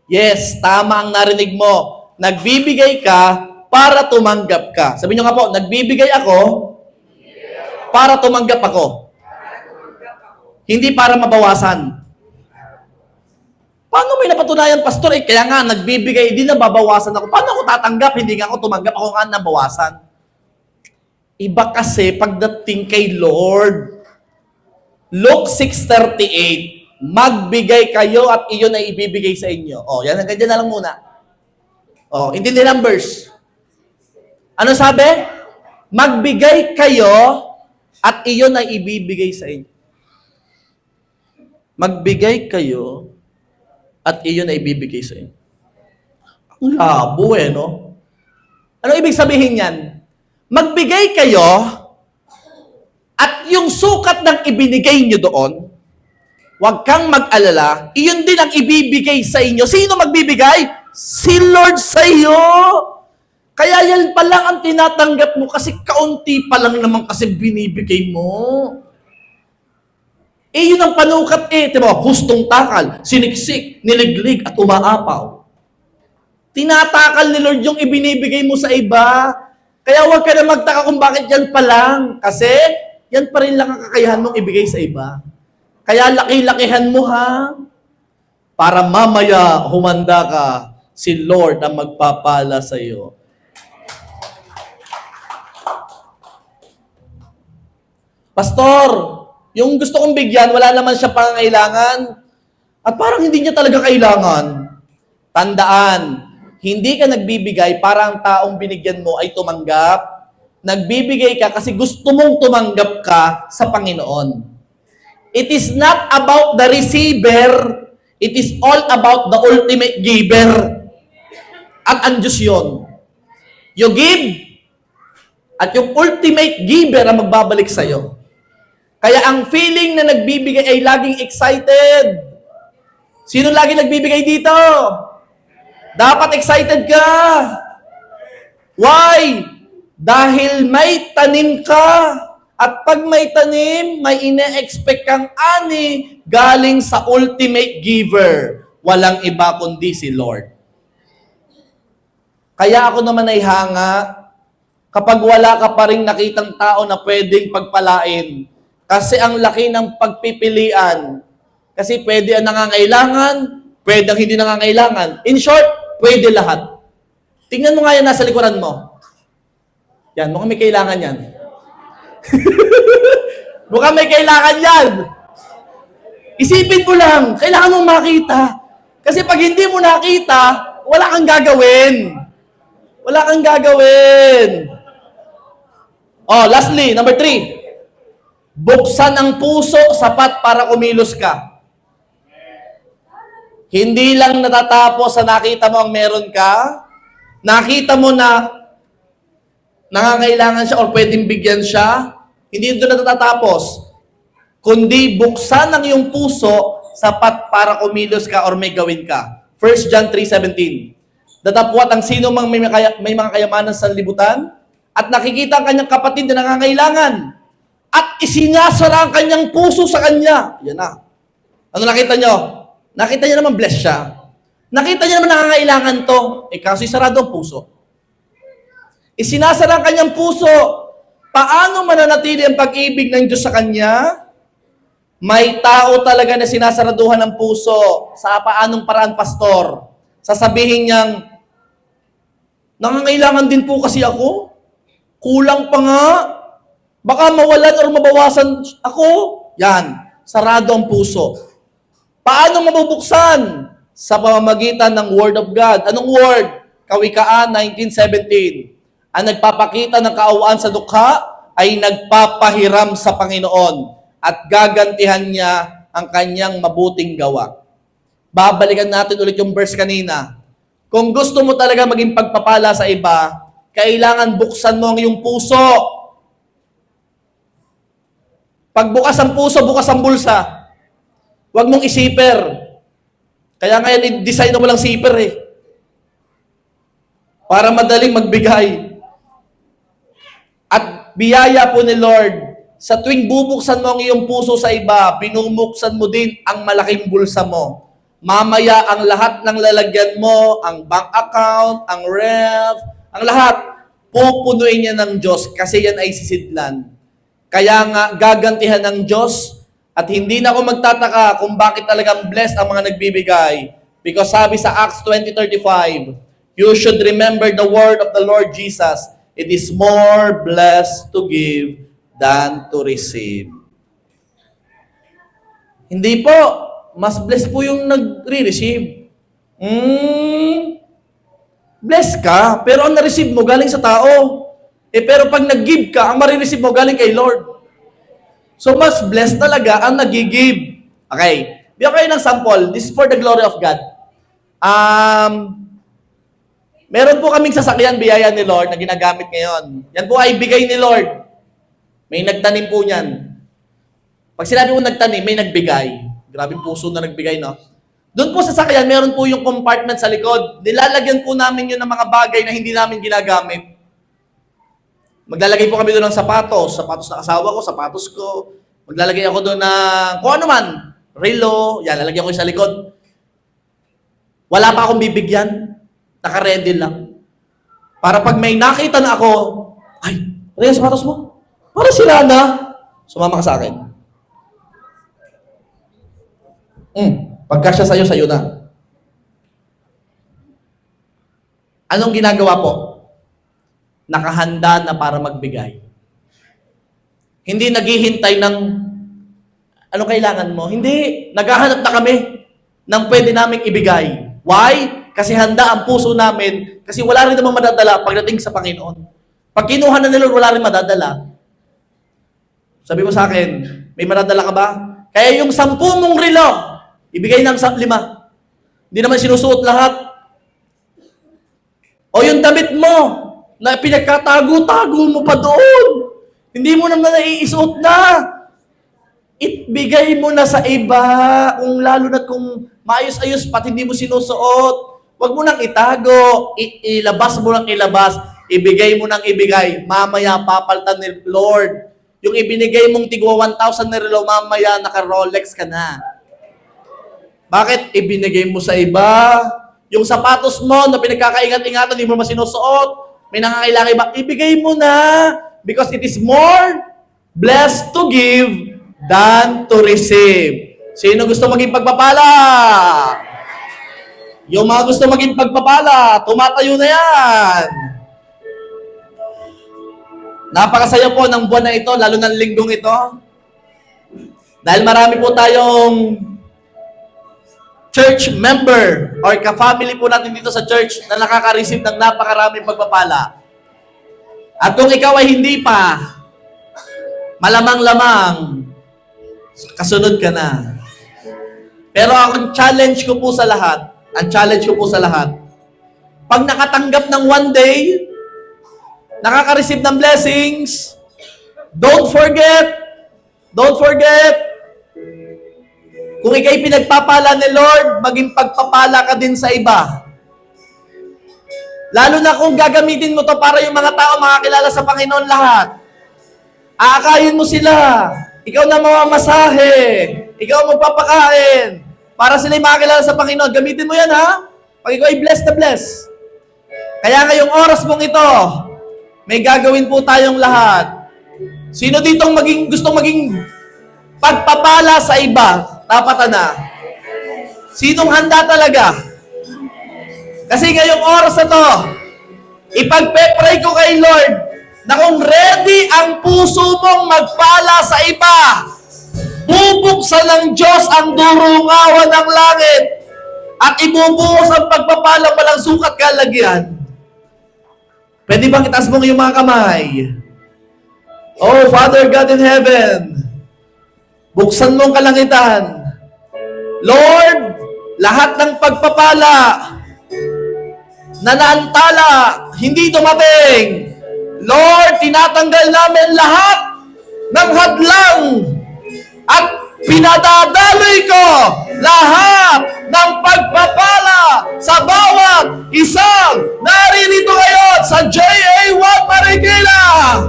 Yes, tama ang narinig mo. Nagbibigay ka para tumanggap ka. Sabi nyo nga po, nagbibigay ako para tumanggap ako. Hindi para mabawasan. Paano may napatunayan, Pastor? Kaya nga, nagbibigay, hindi na babawasan ako. Paano ako tatanggap? Hindi nga ako tumanggap, ako nga nabawasan. Iba kasi pagdating kay Lord. Luke 6:38, magbigay kayo at iyon ay ibibigay sa inyo. Oh, yan, ganyan na lang muna. Oh, intindi numbers. Ano sabi? Magbigay kayo at iyon ay ibibigay sa inyo. Magbigay kayo at iyon ay ibibigay sa inyo. Ang labo no? Ano ibig sabihin yan? Magbigay kayo at yung sukat ng ibinigay nyo doon, huwag kang mag-alala, iyon din ang ibibigay sa inyo. Sino magbibigay? Si Lord sa iyo. Kaya yan pa lang ang tinatanggap mo kasi kaunti pa lang naman kasi binibigay mo. Yun ang panukat diba? Hustong takal, siniksik, niliglig, at umaapaw. Tinatakal ni Lord yung ibinibigay mo sa iba. Kaya huwag ka na magtaka kung bakit yan pa lang. Kasi, yan pa rin lang ang kakayahan mong ibigay sa iba. Kaya laki-lakihan mo ha. Para mamaya humanda ka, si Lord ang magpapala sa iyo. Pastor, yung gusto kong bigyan, wala naman siya pangangailangan. At parang hindi niya talaga kailangan. Tandaan, hindi ka nagbibigay para ang taong binigyan mo ay tumanggap. Nagbibigay ka kasi gusto mong tumanggap ka sa Panginoon. It is not about the receiver, it is all about the ultimate giver. At ang Diyos yun. You give, at yung ultimate giver ang magbabalik sa'yo. Kaya ang feeling na nagbibigay ay laging excited. Sino lagi nagbibigay dito? Dapat excited ka. Why? Dahil may tanim ka. At pag may tanim, may ine-expect kang ani galing sa ultimate giver. Walang iba kundi si Lord. Kaya ako naman ay hanga kapag wala ka pa rin nakitang tao na pwedeng pagpalain. Kasi ang laki ng pagpipilian. Kasi pwede ang nangangailangan, pwede ang hindi nangangailangan. In short, pwede lahat. Tingnan mo nga yan nasa likuran mo. Yan, mukhang may kailangan yan. Mukhang may kailangan yan. Isipin mo lang, kailangan mong makita. Kasi pag hindi mo nakita, wala kang gagawin. Wala kang gagawin. Oh, lastly, number 3. Buksan ang puso, sapat para kumilos ka. Hindi lang natatapos sa nakita mo ang meron ka, nakita mo na nangangailangan siya o pwedeng bigyan siya, hindi doon natatapos. Kundi buksan ang iyong puso, sapat para kumilos ka or may gawin ka. 1 John 3:17. Datapwat ang sino mang may mga kayamanan sa libutan at nakikita ang kanyang kapatid na nangangailangan at isinasara ang kanyang puso sa kanya. Yan na. Ano nakita nyo? Nakita niya naman blessed siya. Nakita niya naman nangangailangan to. Kaso sarado ang puso. Isinasara ang kanyang puso. Paano mananatili ang pag-ibig ng Diyos sa kanya? May tao talaga na sinasaraduhan ng puso. Sa paanong paraan, pastor? Sasabihin niyang, nangangailangan din po kasi ako. Kulang pa nga. Baka mawalan or mabawasan ako. Yan. Sarado ang puso. Paano mabubuksan? Sa pamamagitan ng Word of God. Anong Word? Kawikaan 19:17. Ang nagpapakita ng kaawaan sa dukha ay nagpapahiram sa Panginoon at gagantihan niya ang kanyang mabuting gawa. Babalikan natin ulit yung verse kanina. Kung gusto mo talaga maging pagpapala sa iba, kailangan buksan mo ang iyong puso. Pag bukas ang puso, bukas ang bulsa. Huwag mong isiper. Kaya ngayon, i-design na walang zipper eh. Para madaling magbigay. At biyaya po ni Lord, sa tuwing bubuksan mo ang iyong puso sa iba, binubuksan mo din ang malaking bulsa mo. Mamaya ang lahat ng lalagyan mo, ang bank account, ang ref, ang lahat, pupunuin niya ng Diyos kasi yan ay sisidlan. Kaya nga, gagantihan ng Diyos at hindi na ako magtataka kung bakit talagang blessed ang mga nagbibigay. Because sabi sa Acts 20:35, you should remember the word of the Lord Jesus. It is more blessed to give than to receive. Hindi po, mas blessed po yung nagre-receive. Blessed ka, pero ang na-receive mo galing sa tao. Pero pag nag-give ka, ang marireceive mo galing kay Lord. So, mas blessed talaga ang nag-give. Okay. Bigyan kayo ng sample. This is for the glory of God. Meron po kaming sasakyan, biyaya ni Lord, na ginagamit ngayon. Yan po ay bigay ni Lord. May nagtanim po niyan. Pag sinabi mo nagtanim, may nagbigay. Grabing puso na nagbigay, no? Doon po sa sasakyan, meron po yung compartment sa likod. Nilalagyan po namin yun ng mga bagay na hindi namin ginagamit. Maglalagay po kami doon ng sapatos ng asawa ko, sapatos ko. Maglalagay ako doon ng kung ano man, relo, yan, lalagyan ko yung sa likod. Wala pa akong bibigyan, naka-ready lang. Para pag may nakita na ako, ay, ano yung sapatos mo? Para sila na. Sumama ka sa akin. Pagka siya sa'yo na. Anong ginagawa po? Nakahanda na para magbigay. Hindi naghihintay ng ano kailangan mo. Hindi. Naghahanap na kami ng pwede naming ibigay. Why? Kasi handa ang puso namin. Kasi wala rin namang madadala pagdating sa Panginoon. Pag kinuha na nila, wala rin madadala. Sabi mo sa akin, may madadala ka ba? Kaya yung 10 mong relo, ibigay ng 5. Hindi naman sinusuot lahat. O yung damit mo, na pinagkatago-tago mo pa doon. Hindi mo naman naiisuot na. Ibigay mo na sa iba. Kung lalo na kung maayos-ayos pat hindi mo sinusuot. Huwag mo nang itago. Ilabas mo nang ilabas. Ibigay mo nang ibigay. Mamaya papaltan ni Lord. Yung ibinigay mong tigwa 1,000 na relo, mamaya naka-Rolex ka na. Bakit? Ibinigay mo sa iba. Yung sapatos mo na pinagkakaingat-ingatan, hindi mo masinusuot. May nangangailangan iba, ibigay mo na. Because it is more blessed to give than to receive. Sino gusto maging pagpapala? Yung mga gusto maging pagpapala, tumatayo na yan. Napakasaya po ng buwan na ito, lalo ng linggong ito. Dahil marami po tayong church member or ka-family po natin dito sa church na nakaka-receive ng napakaraming pagpapala. At kung ikaw ay hindi pa, malamang-lamang, kasunod ka na. Pero ang challenge ko po sa lahat, pag nakatanggap ng one day, nakaka-receive ng blessings, don't forget, kung ikaw'y pinagpapala ni Lord, maging pagpapala ka din sa iba. Lalo na kung gagamitin mo to para yung mga tao makakilala sa Panginoon lahat. Aakayin mo sila. Ikaw na mamamasahe. Ikaw magpapakain. Para sila'y makakilala sa Panginoon. Gamitin mo yan, ha? Pag ikaw ay blessed na blessed. Kaya ngayong oras mong ito, may gagawin po tayong lahat. Sino ditong gustong maging pagpapala sa iba? Dapat na. Sinong handa talaga? Kasi ngayong oras na to, ipagpe-pray ko kay Lord na kung ready ang puso mong magpala sa iba, bubuksan ng Diyos ang durungawan ng langit at ibubuhos ang pagpapalang walang sukat kalagyan. Pwede bang itaas mo yung mga kamay? Oh, Father God in heaven, buksan mo ang kalangitan. Lord, lahat ng pagpapala na naantala, hindi dumating. Lord, tinatanggal namin lahat ng hadlang at Pinadadaloy ko lahat ng pagpapala sa bawat isang naririto ngayon sa JA1 Marikina.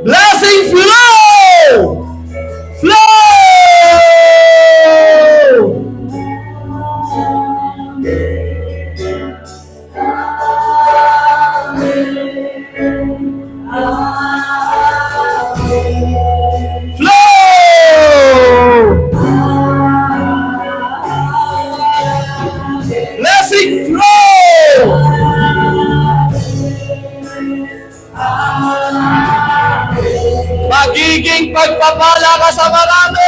Blessing flow! Flow! Blessing flow! Magiging pagpapala ka sa marami!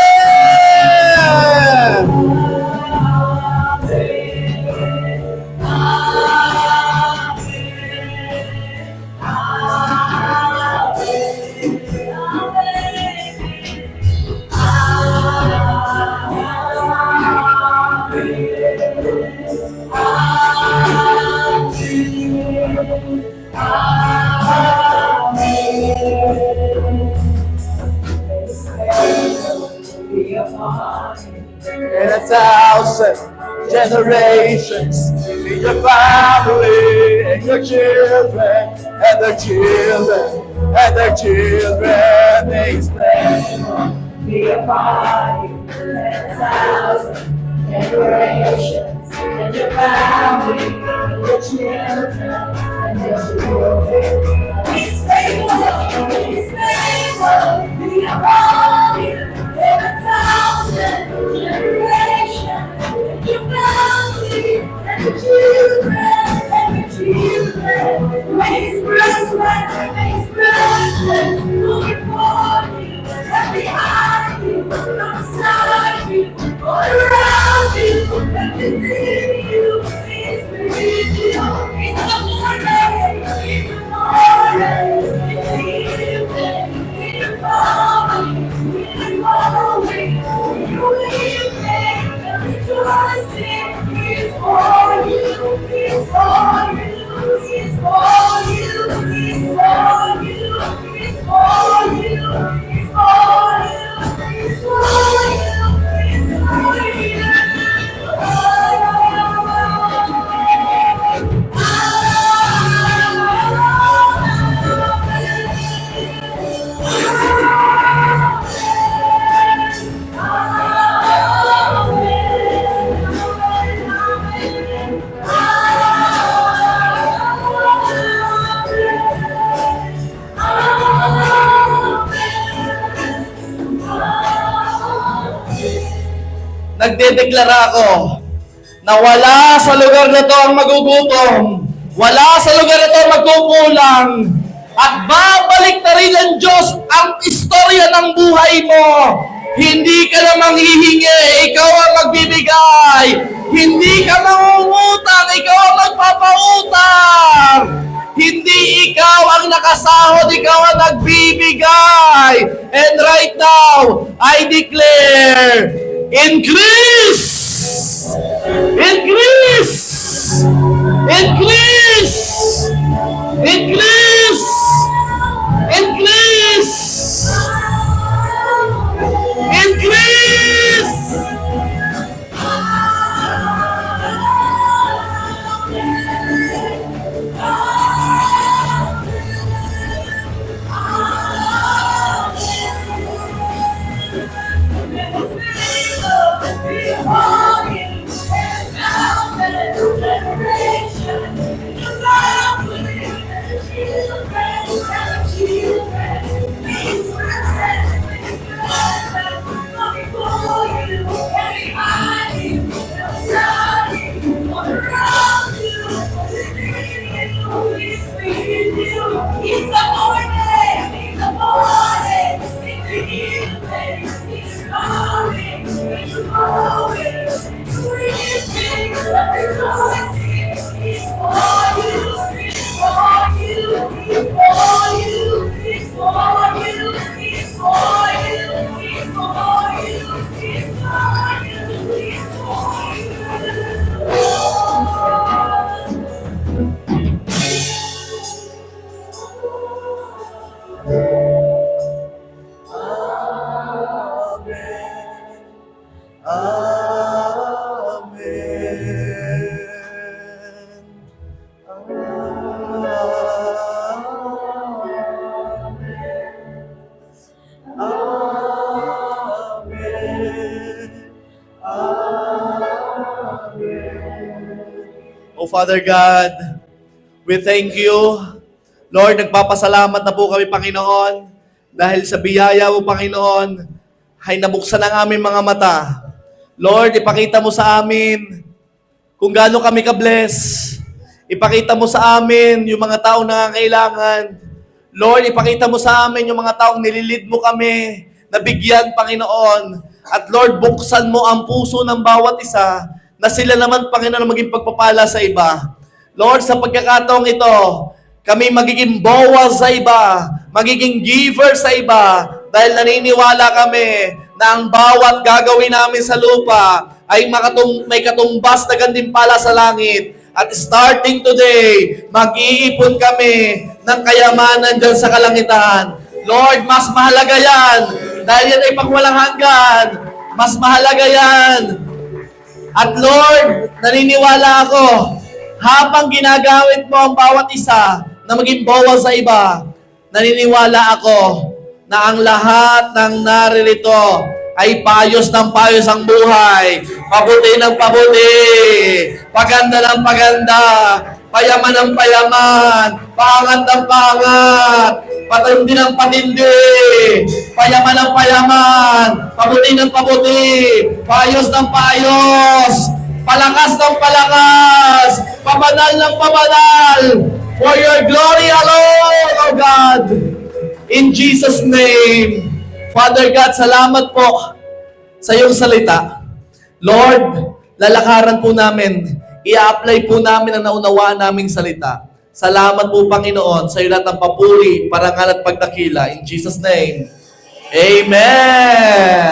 In 1,000 generations, in your family, and your children, and their children, and their children, expect. Be upon you, in 1,000 generations, and your family, and your children, and their children. He's faithful, He's faithful. Be upon you, in 1,000 generations, and your family, and your children, and your children. May His presence go before you, and behind you, beside you, all around you, and within you. He's with you in the morning, in the morning, in the evening, in the morning, in the morning, in the evening, and rejoicing. He's for you, He's for you, He's for you, He's for you, He's for you, He's for you, He's for you, He's for you. Nagdedeklara ako na wala sa lugar na to ang magugutom, wala sa lugar na to ang magkukulang, at babalik na rin ng Diyos ang istorya ng buhay mo. Hindi ka na manghihingi, ikaw ang magbibigay. Hindi ka mangungutang, ikaw ang magpapautang. Hindi ikaw ang nakasahod, ikaw ang nagbibigay. And right now, I declare, increase! Increase! Increase! Increase! Increase! Increase! Oh Father God, we thank you. Lord, nagpapasalamat na po kami, Panginoon, dahil sa biyaya mo, Panginoon, ay nabuksan ang aming mga mata. Lord, ipakita mo sa amin kung gaano kami ka-bless. Ipakita mo sa amin yung mga taong nangangailangan. Lord, ipakita mo sa amin yung mga taong nililid mo kami, nabigyan, Panginoon. At Lord, buksan mo ang puso ng bawat isa na sila naman, Panginoon, maging pagpapala sa iba. Lord, sa pagkakataong ito, kami magiging Boaz sa iba, magiging giver sa iba, dahil naniniwala kami na ang bawat gagawin namin sa lupa ay may katumbas na gantimpala sa langit. At starting today, mag-iipon kami ng kayamanan dyan sa kalangitan. Lord, mas mahalaga yan, dahil yan ay pagwalang hanggan. Mas mahalaga yan. At Lord, naniniwala ako, habang ginagawit mo ang bawat isa na maging Boaz sa iba, naniniwala ako na ang lahat ng naririto ay payos ng payos ang buhay, pabuti ng pabuti, paganda ng paganda, payaman ng payaman, pangat ng pangat, patindi ng patindi, payaman ng payaman, pabuti ng pabuti, payos ng payos, palakas ng palakas, pabanal ng pabanal, for your glory alone, O God. In Jesus' name, Father God, salamat po sa iyong salita. Lord, lalakaran po namin, i-apply po namin ang naunawaan naming salita. Salamat po, Panginoon, sa iyo lahat ng papuri, parangal at pagdakila. In Jesus' name, Amen!